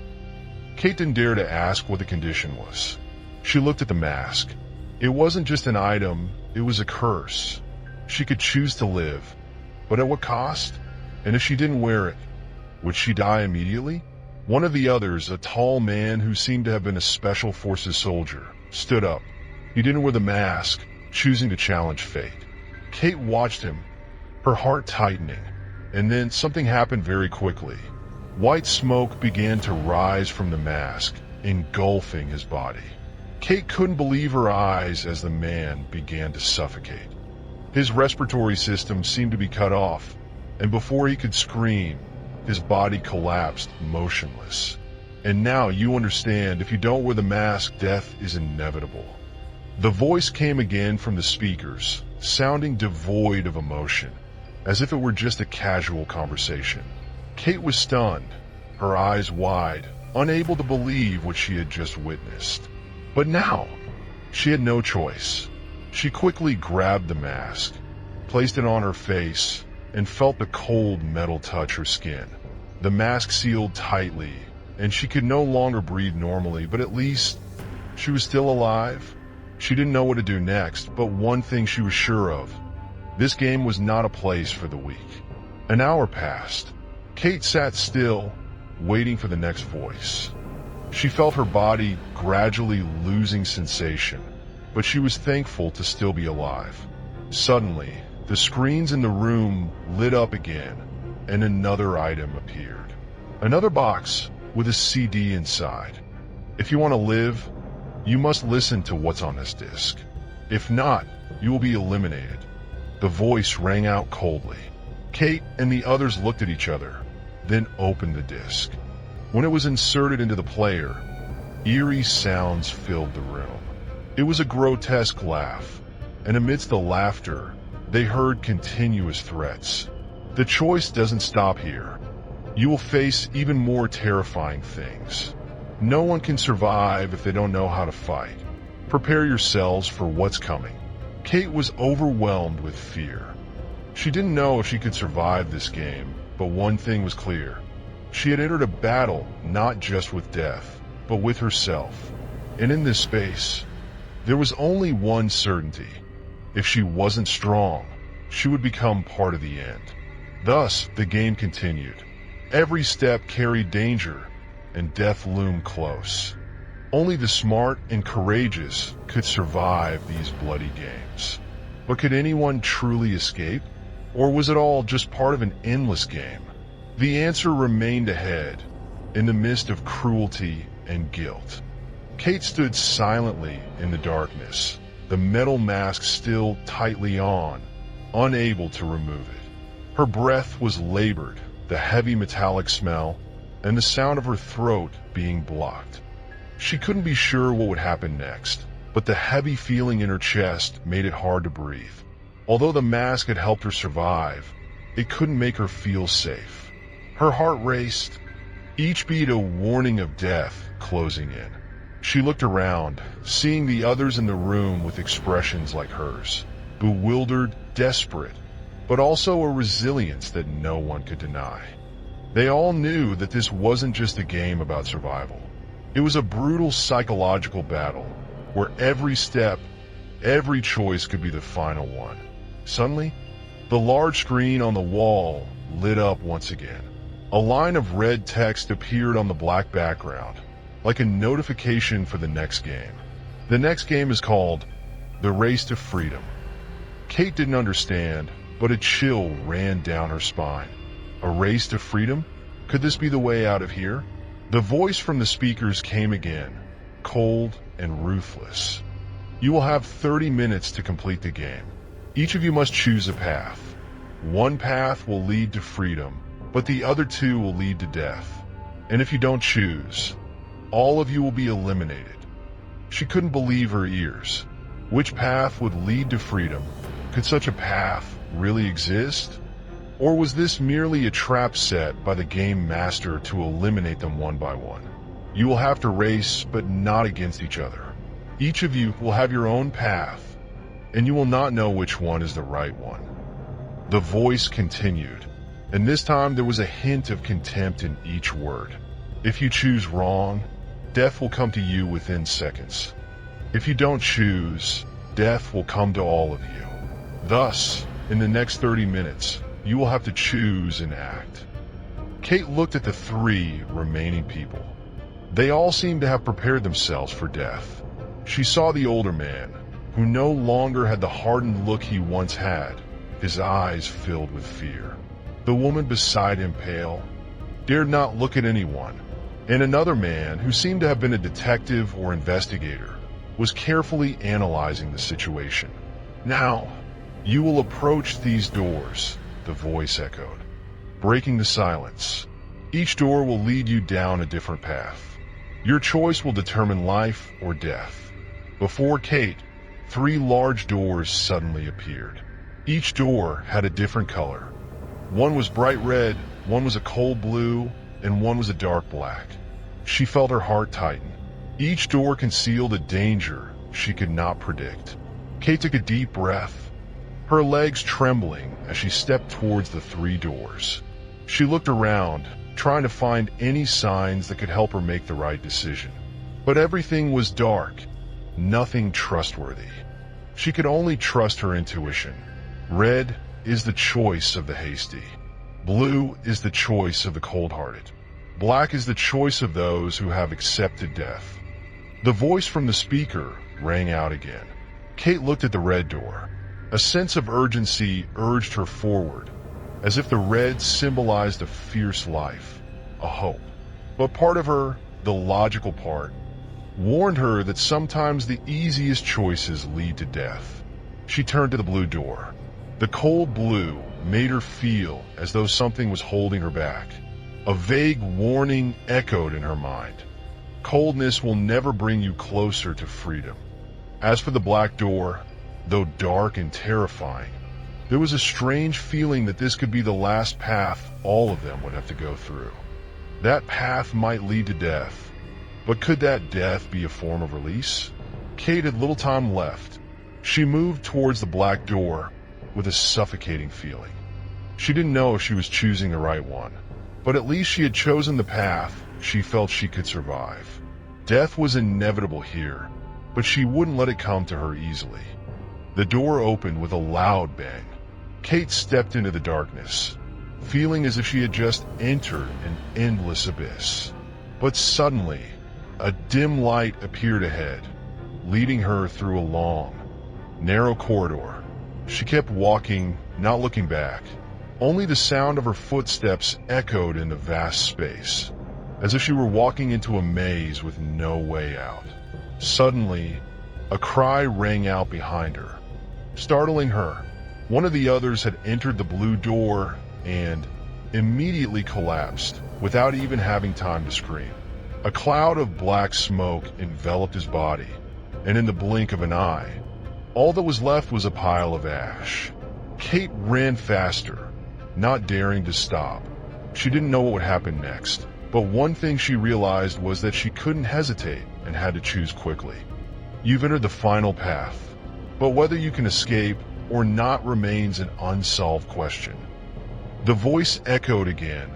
Kate didn't dare to ask what the condition was. She looked at the mask. It wasn't just an item, it was a curse. She could choose to live, but at what cost? And if she didn't wear it, would she die immediately? One of the others, a tall man who seemed to have been a special forces soldier, stood up. He didn't wear the mask, choosing to challenge fate. Kate watched him, her heart tightening, and then something happened very quickly. White smoke began to rise from the mask, engulfing his body. Kate couldn't believe her eyes as the man began to suffocate. His respiratory system seemed to be cut off, and before he could scream, his body collapsed motionless. And now you understand, if you don't wear the mask, death is inevitable. The voice came again from the speakers, sounding devoid of emotion, as if it were just a casual conversation. Kate was stunned, her eyes wide, unable to believe what she had just witnessed. But now, she had no choice. She quickly grabbed the mask, placed it on her face, and felt the cold metal touch her skin. The mask sealed tightly, and she could no longer breathe normally, but at least she was still alive. She didn't know what to do next, but one thing she was sure of. This game was not a place for the weak. An hour passed. Kate sat still, waiting for the next voice. She felt her body gradually losing sensation, but she was thankful to still be alive. Suddenly, the screens in the room lit up again, and another item appeared. Another box with a CD inside. If you want to live, you must listen to what's on this disc. If not, you will be eliminated." The voice rang out coldly. Kate and the others looked at each other, then opened the disc. When it was inserted into the player, eerie sounds filled the room. It was a grotesque laugh, and amidst the laughter, they heard continuous threats. "The choice doesn't stop here. You will face even more terrifying things. No one can survive if they don't know how to fight. Prepare yourselves for what's coming." Kate was overwhelmed with fear. She didn't know if she could survive this game, but one thing was clear. She had entered a battle not just with death, but with herself. And in this space, there was only one certainty. If she wasn't strong, she would become part of the end. Thus, the game continued. Every step carried danger, and death loomed close. Only the smart and courageous could survive these bloody games. But could anyone truly escape? Or was it all just part of an endless game? The answer remained ahead, in the midst of cruelty and guilt. Kate stood silently in the darkness, the metal mask still tightly on, unable to remove it. Her breath was labored, the heavy metallic smell, and the sound of her throat being blocked. She couldn't be sure what would happen next, but the heavy feeling in her chest made it hard to breathe. Although the mask had helped her survive, it couldn't make her feel safe. Her heart raced, each beat a warning of death closing in. She looked around, seeing the others in the room with expressions like hers, bewildered, desperate, but also a resilience that no one could deny. They all knew that this wasn't just a game about survival. It was a brutal psychological battle, where every step, every choice could be the final one. Suddenly, the large screen on the wall lit up once again. A line of red text appeared on the black background, like a notification for the next game. The next game is called The Race to Freedom. Kate didn't understand, but a chill ran down her spine. A race to freedom? Could this be the way out of here? The voice from the speakers came again, cold and ruthless. "You will have 30 minutes to complete the game. Each of you must choose a path. One path will lead to freedom, but the other two will lead to death. And if you don't choose, all of you will be eliminated." She couldn't believe her ears. Which path would lead to freedom? Could such a path really exist? Or was this merely a trap set by the game master to eliminate them one by one? You will have to race, but not against each other. Each of you will have your own path, and you will not know which one is the right one. The voice continued, and this time there was a hint of contempt in each word. "If you choose wrong, death will come to you within seconds. If you don't choose, death will come to all of you. Thus, in the next 30 minutes, you will have to choose and act." Kate looked at the three remaining people. They all seemed to have prepared themselves for death. She saw the older man, who no longer had the hardened look he once had, his eyes filled with fear. The woman beside him, pale, dared not look at anyone, and another man, who seemed to have been a detective or investigator, was carefully analyzing the situation. "Now, you will approach these doors," the voice echoed, breaking the silence. "Each door will lead you down a different path. Your choice will determine life or death." Before Kate, 3 large doors suddenly appeared. Each door had a different color. One was bright red, one was a cold blue, and one was a dark black. She felt her heart tighten. Each door concealed a danger she could not predict. Kate took a deep breath, her legs trembling as she stepped towards the 3 doors. She looked around, trying to find any signs that could help her make the right decision. But everything was dark, nothing trustworthy. She could only trust her intuition. Red is the choice of the hasty. Blue is the choice of the cold-hearted. Black is the choice of those who have accepted death. The voice from the speaker rang out again. Kate looked at the red door. A sense of urgency urged her forward, as if the red symbolized a fierce life, a hope. But part of her, the logical part, warned her that sometimes the easiest choices lead to death. She turned to the blue door. The cold blue made her feel as though something was holding her back. A vague warning echoed in her mind. Coldness will never bring you closer to freedom. As for the black door, though dark and terrifying, there was a strange feeling that this could be the last path all of them would have to go through. That path might lead to death, but could that death be a form of release? Kate had little time left. She moved towards the black door with a suffocating feeling. She didn't know if she was choosing the right one, but at least she had chosen the path she felt she could survive. Death was inevitable here, but she wouldn't let it come to her easily. The door opened with a loud bang. Kate stepped into the darkness, feeling as if she had just entered an endless abyss. But suddenly, a dim light appeared ahead, leading her through a long, narrow corridor. She kept walking, not looking back. Only the sound of her footsteps echoed in the vast space, as if she were walking into a maze with no way out. Suddenly, a cry rang out behind her, startling her. One of the others had entered the blue door and immediately collapsed without even having time to scream. A cloud of black smoke enveloped his body, and in the blink of an eye, all that was left was a pile of ash. Kate ran faster, not daring to stop. She didn't know what would happen next, but one thing she realized was that she couldn't hesitate and had to choose quickly. You've entered the final path, but whether you can escape or not remains an unsolved question. The voice echoed again,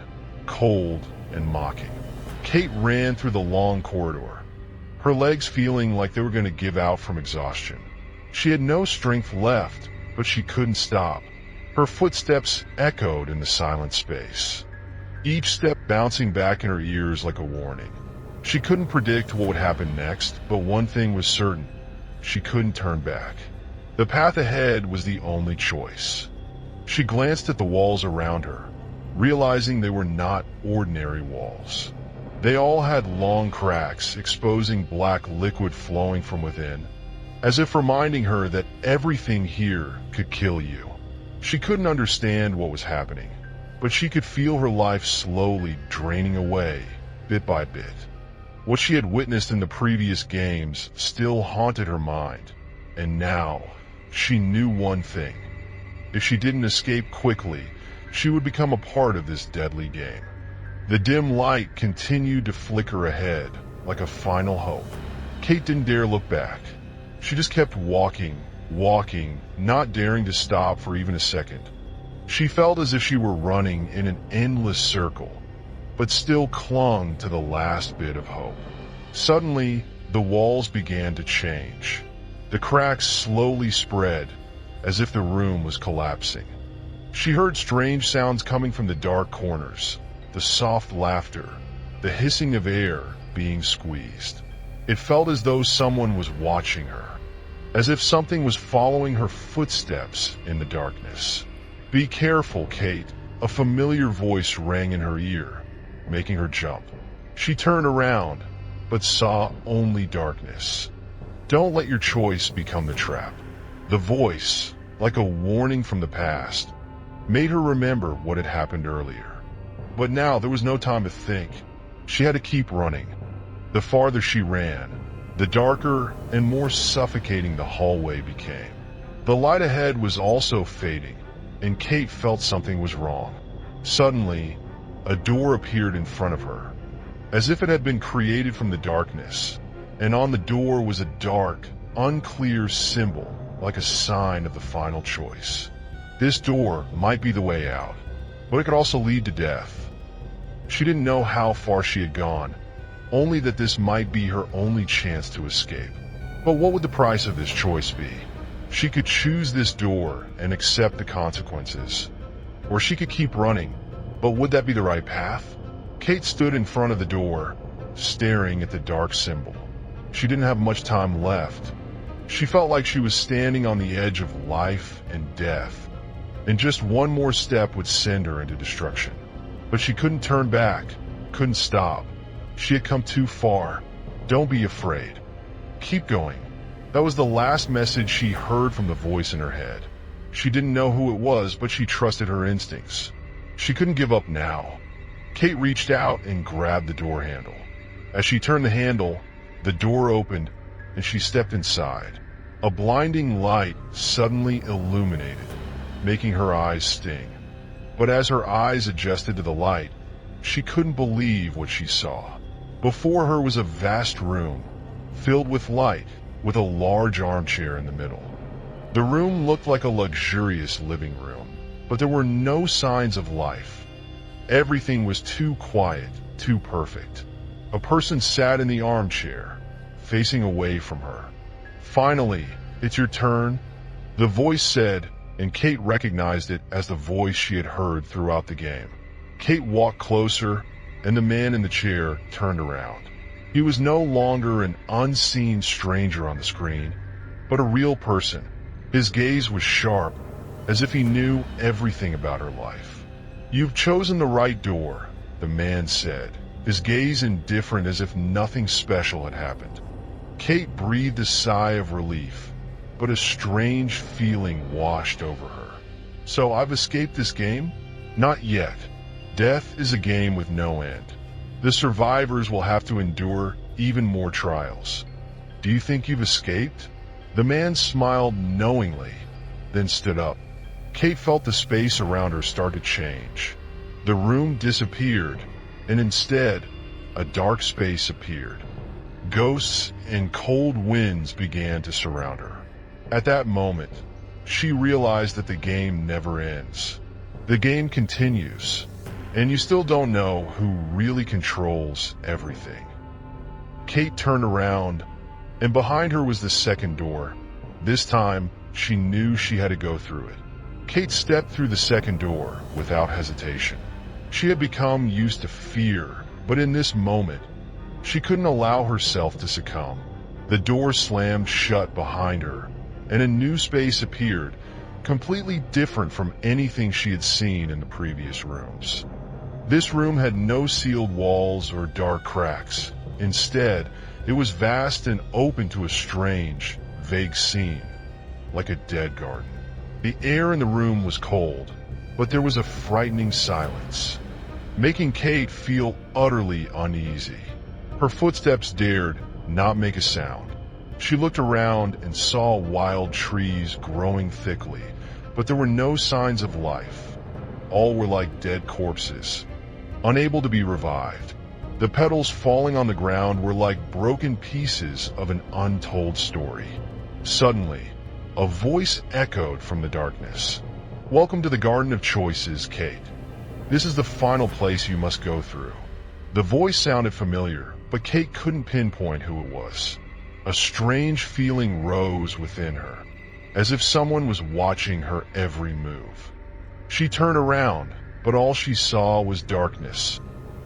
cold and mocking. Kate ran through the long corridor, her legs feeling like they were going to give out from exhaustion. She had no strength left, but she couldn't stop. Her footsteps echoed in the silent space, each step bouncing back in her ears like a warning. She couldn't predict what would happen next, but one thing was certain: she couldn't turn back. The path ahead was the only choice. She glanced at the walls around her, realizing they were not ordinary walls. They all had long cracks, exposing black liquid flowing from within, as if reminding her that everything here could kill you. She couldn't understand what was happening, but she could feel her life slowly draining away, bit by bit. What she had witnessed in the previous games still haunted her mind, and now she knew one thing: if she didn't escape quickly, she would become a part of this deadly game. The dim light continued to flicker ahead, like a final hope. Kate didn't dare look back. She just kept walking, not daring to stop for even a second. She felt as if she were running in an endless circle, but still clung to the last bit of hope. Suddenly, the walls began to change. The cracks slowly spread, as if the room was collapsing. She heard strange sounds coming from the dark corners, the soft laughter, the hissing of air being squeezed. It felt as though someone was watching her, as if something was following her footsteps in the darkness. "Be careful, Kate," a familiar voice rang in her ear, making her jump. She turned around, but saw only darkness. "Don't let your choice become the trap." The voice, like a warning from the past, made her remember what had happened earlier. But now there was no time to think. She had to keep running. The farther she ran, the darker and more suffocating the hallway became. The light ahead was also fading, and Kate felt something was wrong. Suddenly, a door appeared in front of her, as if it had been created from the darkness, and on the door was a dark, unclear symbol, like a sign of the final choice. This door might be the way out, but it could also lead to death. She didn't know how far she had gone, only that this might be her only chance to escape. But what would the price of this choice be? She could choose this door and accept the consequences, or she could keep running, but would that be the right path? Kate stood in front of the door, staring at the dark symbol. She didn't have much time left. She felt like she was standing on the edge of life and death, and just one more step would send her into destruction. But she couldn't turn back, couldn't stop. She had come too far. Don't be afraid. Keep going. That was the last message she heard from the voice in her head. She didn't know who it was, but she trusted her instincts. She couldn't give up now. Kate reached out and grabbed the door handle. As she turned the handle, the door opened and she stepped inside. A blinding light suddenly illuminated, making her eyes sting. But as her eyes adjusted to the light, she couldn't believe what she saw. Before her was a vast room, filled with light, with a large armchair in the middle. The room looked like a luxurious living room, but there were no signs of life. Everything was too quiet, too perfect. A person sat in the armchair, facing away from her. "Finally, it's your turn," the voice said, and Kate recognized it as the voice she had heard throughout the game. Kate walked closer, and the man in the chair turned around. He was no longer an unseen stranger on the screen, but a real person. His gaze was sharp, as if he knew everything about her life. "You've chosen the right door," the man said, his gaze indifferent as if nothing special had happened. Kate breathed a sigh of relief, but a strange feeling washed over her. "So I've escaped this game?" "Not yet. Death is a game with no end. The survivors will have to endure even more trials. Do you think you've escaped?" The man smiled knowingly, then stood up. Kate felt the space around her start to change. The room disappeared, and instead, a dark space appeared. Ghosts and cold winds began to surround her. At that moment, she realized that the game never ends. The game continues, and you still don't know who really controls everything. Kate turned around, and behind her was the second door. This time, she knew she had to go through it. Kate stepped through the second door without hesitation. She had become used to fear, but in this moment, she couldn't allow herself to succumb. The door slammed shut behind her, and a new space appeared, completely different from anything she had seen in the previous rooms. This room had no sealed walls or dark cracks. Instead, it was vast and open to a strange, vague scene, like a dead garden. The air in the room was cold, but there was a frightening silence, making Kate feel utterly uneasy. Her footsteps dared not make a sound. She looked around and saw wild trees growing thickly, but there were no signs of life. All were like dead corpses, unable to be revived. The petals falling on the ground were like broken pieces of an untold story. Suddenly, a voice echoed from the darkness. "Welcome to the Garden of Choices, Kate. This is the final place you must go through." The voice sounded familiar, but Kate couldn't pinpoint who it was. A strange feeling rose within her, as if someone was watching her every move. She turned around, but all she saw was darkness.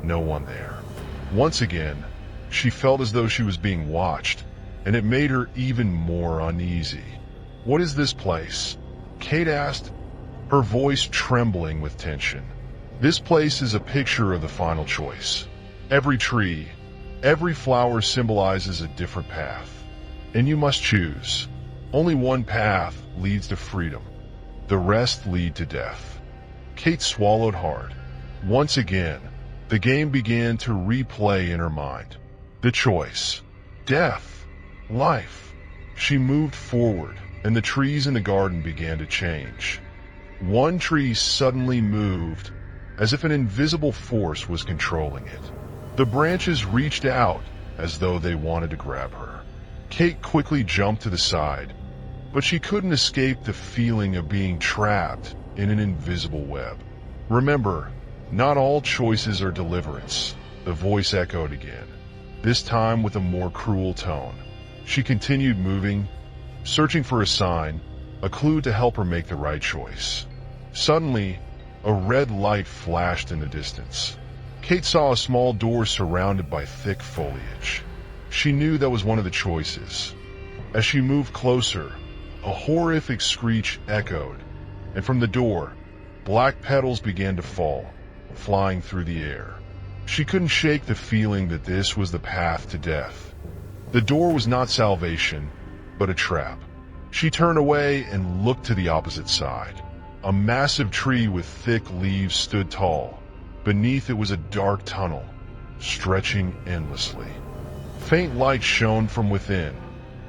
No one there. Once again, she felt as though she was being watched, and it made her even more uneasy. "What is this place?" Kate asked, her voice trembling with tension. "This place is a picture of the final choice. Every tree, every flower symbolizes a different path, and you must choose. Only one path leads to freedom. The rest lead to death." Kate swallowed hard. Once again, the game began to replay in her mind. The choice. Death. Life. She moved forward, and the trees in the garden began to change. One tree suddenly moved, as if an invisible force was controlling it. The branches reached out, as though they wanted to grab her. Kate quickly jumped to the side, but she couldn't escape the feeling of being trapped in an invisible web. "Remember, not all choices are deliverance," the voice echoed again, this time with a more cruel tone. She continued moving, searching for a sign, a clue to help her make the right choice. Suddenly, a red light flashed in the distance. Kate saw a small door surrounded by thick foliage. She knew that was one of the choices. As she moved closer, a horrific screech echoed, and from the door, black petals began to fall, flying through the air. She couldn't shake the feeling that this was the path to death. The door was not salvation, but a trap. She turned away and looked to the opposite side. A massive tree with thick leaves stood tall. Beneath it was a dark tunnel, stretching endlessly. Faint light shone from within,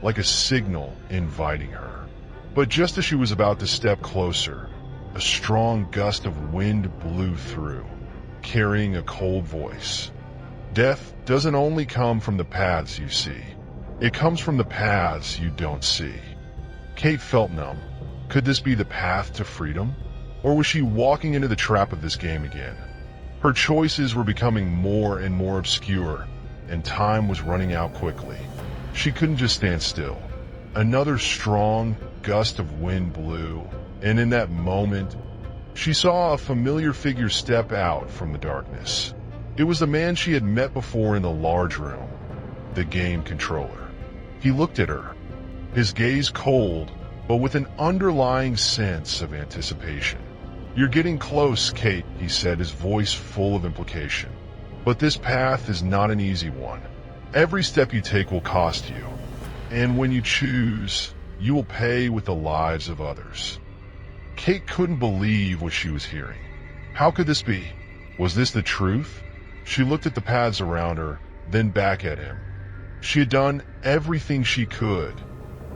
like a signal inviting her. But just as she was about to step closer, a strong gust of wind blew through, carrying a cold voice. Death doesn't only come from the paths you see. It comes from the paths you don't see. Kate felt numb. Could this be the path to freedom? Or was she walking into the trap of this game again? Her choices were becoming more and more obscure, and time was running out quickly. She couldn't just stand still. Another strong gust of wind blew, and in that moment, she saw a familiar figure step out from the darkness. It was the man she had met before in the large room, the game controller. He looked at her, his gaze cold, but with an underlying sense of anticipation. "You're getting close, Kate," he said, his voice full of implication. "But this path is not an easy one. Every step you take will cost you, and when you choose, you will pay with the lives of others." Kate couldn't believe what she was hearing. How could this be? Was this the truth? She looked at the paths around her, then back at him. She had done everything she could,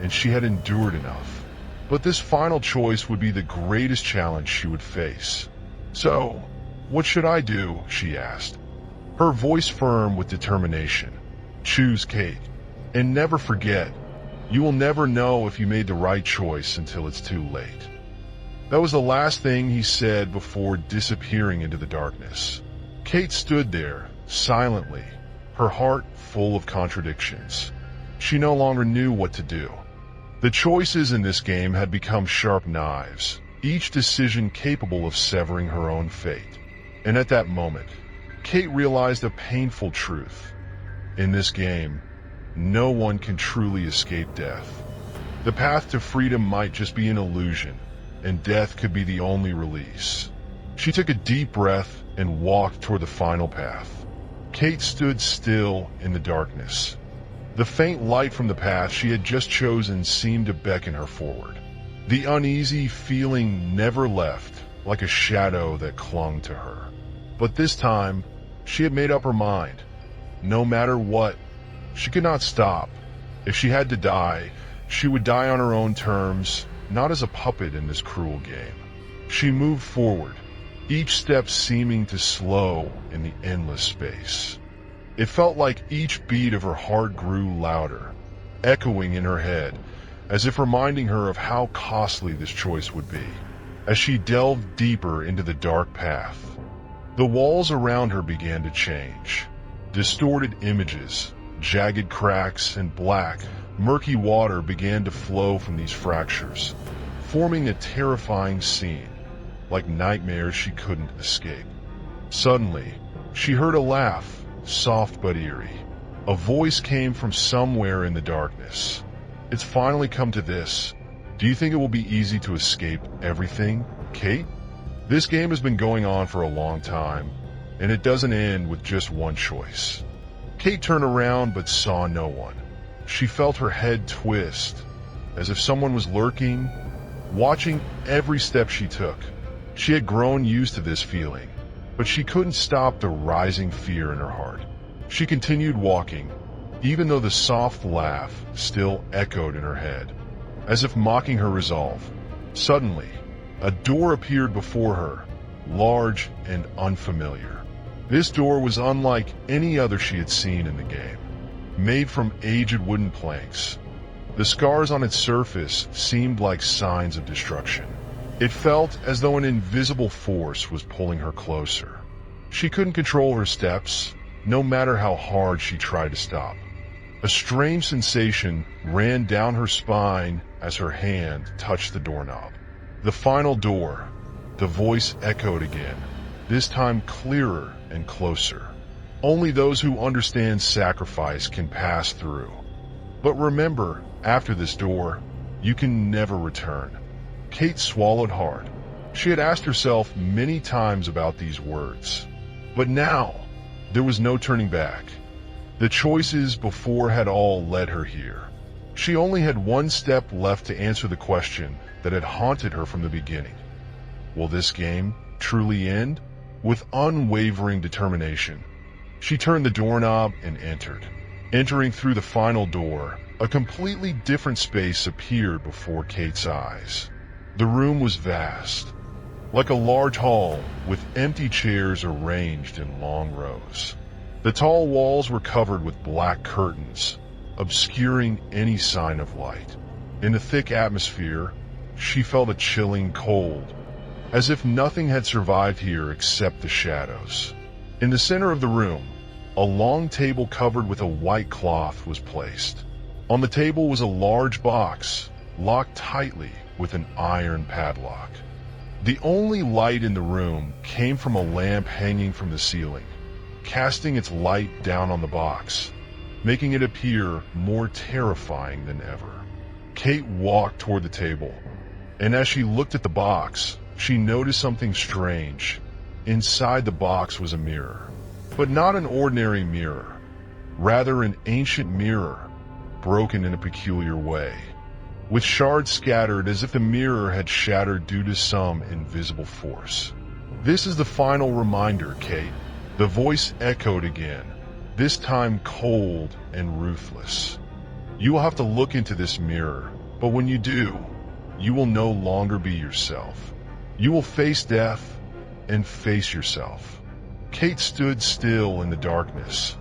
and she had endured enough. But this final choice would be the greatest challenge she would face. "So, what should I do?" she asked, her voice firm with determination. "Choose, Kate, and never forget, you will never know if you made the right choice until it's too late." That was the last thing he said before disappearing into the darkness. Kate stood there, silently, her heart full of contradictions. She no longer knew what to do. The choices in this game had become sharp knives, each decision capable of severing her own fate. And at that moment, Kate realized a painful truth. In this game, no one can truly escape death. The path to freedom might just be an illusion, and death could be the only release. She took a deep breath and walked toward the final path. Kate stood still in the darkness. The faint light from the path she had just chosen seemed to beckon her forward. The uneasy feeling never left, like a shadow that clung to her. But this time, she had made up her mind. No matter what, she could not stop. If she had to die, she would die on her own terms, not as a puppet in this cruel game. She moved forward, each step seeming to slow in the endless space. It felt like each beat of her heart grew louder, echoing in her head, as if reminding her of how costly this choice would be. As she delved deeper into the dark path, the walls around her began to change. Distorted images, jagged cracks, and black, murky water began to flow from these fractures, forming a terrifying scene, like nightmares she couldn't escape. Suddenly, she heard a laugh, soft but eerie. A voice came from somewhere in the darkness. "It's finally come to this. Do you think it will be easy to escape everything, Kate? This game has been going on for a long time, and it doesn't end with just one choice." Kate turned around but saw no one. She felt her head twist, as if someone was lurking, watching every step she took. She had grown used to this feeling, but she couldn't stop the rising fear in her heart. She continued walking, even though the soft laugh still echoed in her head, as if mocking her resolve. Suddenly, a door appeared before her, large and unfamiliar. This door was unlike any other she had seen in the game, made from aged wooden planks. The scars on its surface seemed like signs of destruction. It felt as though an invisible force was pulling her closer. She couldn't control her steps, no matter how hard she tried to stop. A strange sensation ran down her spine as her hand touched the doorknob. The final door. The voice echoed again, this time clearer and closer. "Only those who understand sacrifice can pass through. But remember, after this door, you can never return." Kate swallowed hard. She had asked herself many times about these words. But now, there was no turning back. The choices before had all led her here. She only had one step left to answer the question that had haunted her from the beginning. Will this game truly end? With unwavering determination, she turned the doorknob and entered. Entering through the final door, a completely different space appeared before Kate's eyes. The room was vast, like a large hall with empty chairs arranged in long rows. The tall walls were covered with black curtains, obscuring any sign of light. In the thick atmosphere, she felt a chilling cold, as if nothing had survived here except the shadows. In the center of the room, a long table covered with a white cloth was placed. On the table was a large box, locked tightly with an iron padlock. The only light in the room came from a lamp hanging from the ceiling, casting its light down on the box, making it appear more terrifying than ever. Kate walked toward the table, and as she looked at the box, she noticed something strange. Inside the box was a mirror, but not an ordinary mirror, rather an ancient mirror, broken in a peculiar way, with shards scattered as if the mirror had shattered due to some invisible force. This is the final reminder, Kate. The voice echoed again, this time cold and ruthless. You will have to look into this mirror, but when you do, you will no longer be yourself. You will face death and face yourself. Kate stood still in the darkness.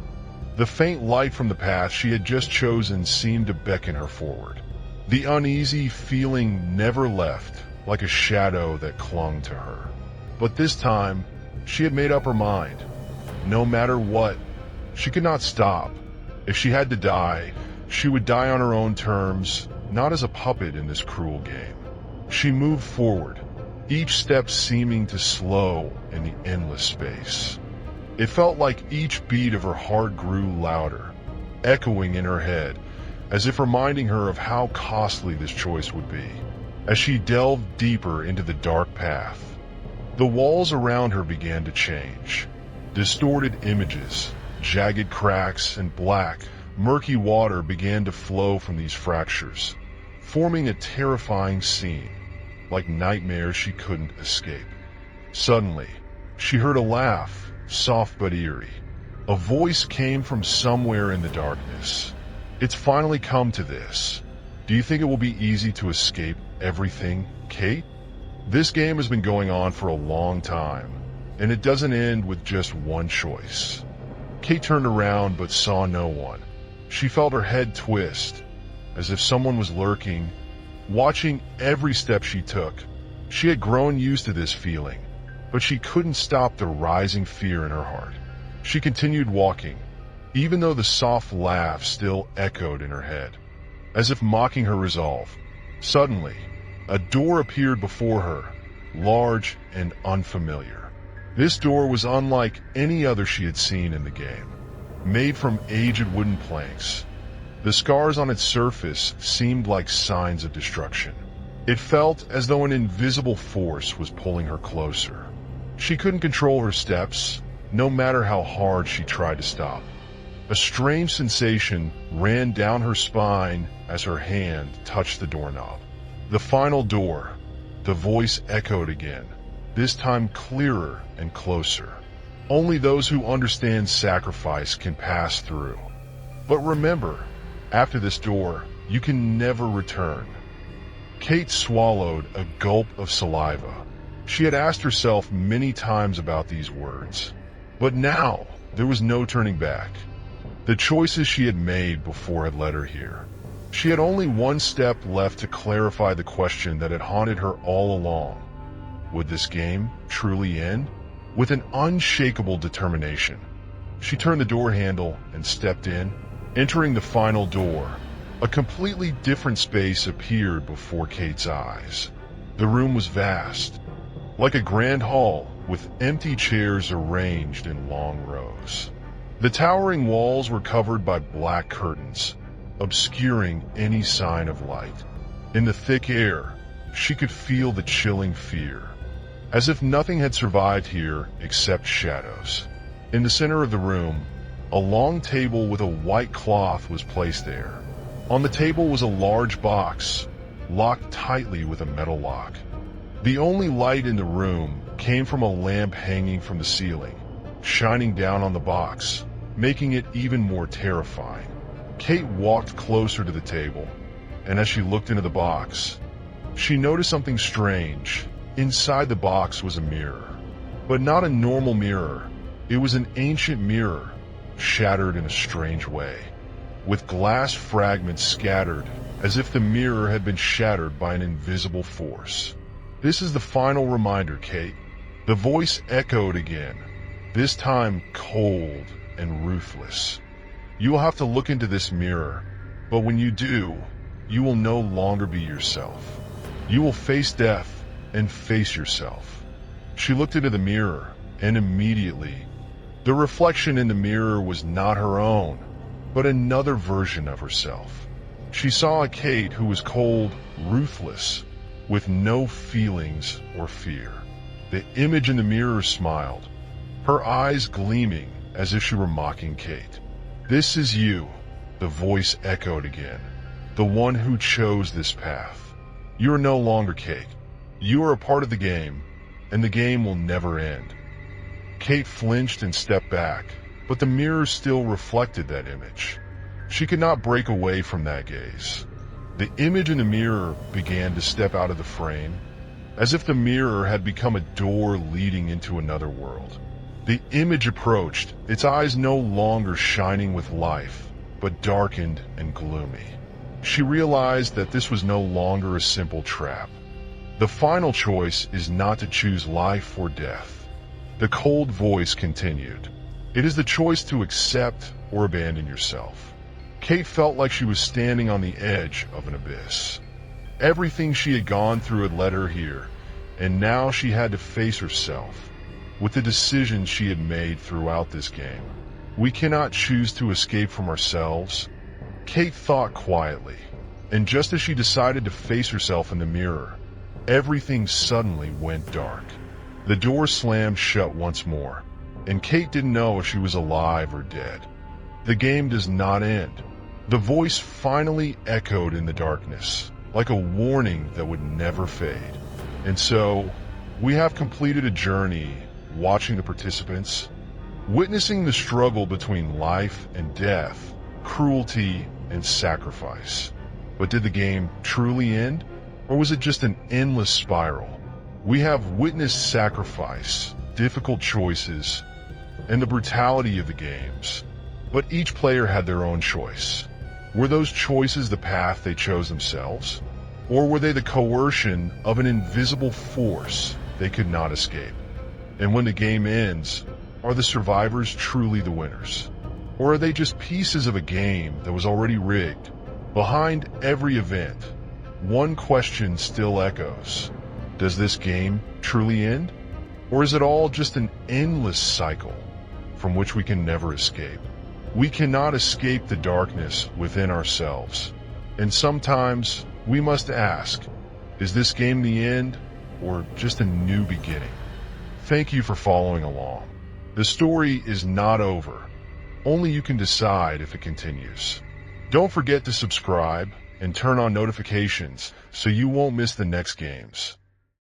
The faint light from the path she had just chosen seemed to beckon her forward. The uneasy feeling never left, like a shadow that clung to her. But this time, she had made up her mind. No matter what, she could not stop. If she had to die, she would die on her own terms, not as a puppet in this cruel game. She moved forward, each step seeming to slow in the endless space. It felt like each beat of her heart grew louder, echoing in her head, as if reminding her of how costly this choice would be. As she delved deeper into the dark path, the walls around her began to change. Distorted images, jagged cracks, and black, murky water began to flow from these fractures, forming a terrifying scene, like nightmares she couldn't escape. Suddenly, she heard a laugh, soft but eerie. A voice came from somewhere in the darkness. It's finally come to this. Do you think it will be easy to escape everything, Kate? This game has been going on for a long time, and it doesn't end with just one choice. Kate turned around but saw no one. She felt her head twist, as if someone was lurking, watching every step she took. She had grown used to this feeling, but she couldn't stop the rising fear in her heart. She continued walking, even though the soft laugh still echoed in her head, as if mocking her resolve. Suddenly, a door appeared before her, large and unfamiliar. This door was unlike any other she had seen in the game, made from aged wooden planks. The scars on its surface seemed like signs of destruction. It felt as though an invisible force was pulling her closer. She couldn't control her steps, no matter how hard she tried to stop. A strange sensation ran down her spine as her hand touched the doorknob. The final door. The voice echoed again, this time clearer and closer. Only those who understand sacrifice can pass through. But remember, after this door, you can never return. Kate swallowed a gulp of saliva. She had asked herself many times about these words. But now, there was no turning back. The choices she had made before had led her here. She had only one step left to clarify the question that had haunted her all along. Would this game truly end? With an unshakable determination, she turned the door handle and stepped in. Entering the final door, a completely different space appeared before Kate's eyes. The room was vast, like a grand hall with empty chairs arranged in long rows. The towering walls were covered by black curtains, obscuring any sign of light. In the thick air, she could feel the chilling fear, as if nothing had survived here except shadows. In the center of the room, A long table with a white cloth was placed there. On the table was a large box, locked tightly with a metal lock. The only light in the room came from a lamp hanging from the ceiling, shining down on the box, making it even more terrifying. Kate walked closer to the table, and as she looked into the box, she noticed something strange. Inside the box was a mirror, but not a normal mirror. It was an ancient mirror, shattered in a strange way, with glass fragments scattered as if the mirror had been shattered by an invisible force. "This is the final reminder, Kate." The voice echoed again, this time cold and ruthless. "You will have to look into this mirror, but when you do, you will no longer be yourself. You will face death and face yourself." She looked into the mirror, and immediately, the reflection in the mirror was not her own, but another version of herself. She saw a Kate who was cold, ruthless, with no feelings or fear. The image in the mirror smiled, her eyes gleaming as if she were mocking Kate. "This is you," the voice echoed again, "the one who chose this path. You are no longer Kate. You are a part of the game, and the game will never end." Kate flinched and stepped back, but the mirror still reflected that image. She could not break away from that gaze. The image in the mirror began to step out of the frame, as if the mirror had become a door leading into another world. The image approached, its eyes no longer shining with life, but darkened and gloomy. She realized that this was no longer a simple trap. The final choice is not to choose life or death. The cold voice continued. It is the choice to accept or abandon yourself. Kate felt like she was standing on the edge of an abyss. Everything she had gone through had led her here, and now she had to face herself with the decisions she had made throughout this game. We cannot choose to escape from ourselves. Kate thought quietly, and just as she decided to face herself in the mirror, everything suddenly went dark. The door slammed shut once more, and Kate didn't know if she was alive or dead. The game does not end. The voice finally echoed in the darkness, like a warning that would never fade. And so, we have completed a journey, watching the participants, witnessing the struggle between life and death, cruelty and sacrifice. But did the game truly end, or was it just an endless spiral? We have witnessed sacrifice, difficult choices, and the brutality of the games. But each player had their own choice. Were those choices the path they chose themselves? Or were they the coercion of an invisible force they could not escape? And when the game ends, are the survivors truly the winners? Or are they just pieces of a game that was already rigged? Behind every event, one question still echoes. Does this game truly end? Or is it all just an endless cycle from which we can never escape? We cannot escape the darkness within ourselves. And sometimes we must ask, is this game the end or just a new beginning? Thank you for following along. The story is not over. Only you can decide if it continues. Don't forget to subscribe and turn on notifications so you won't miss the next games.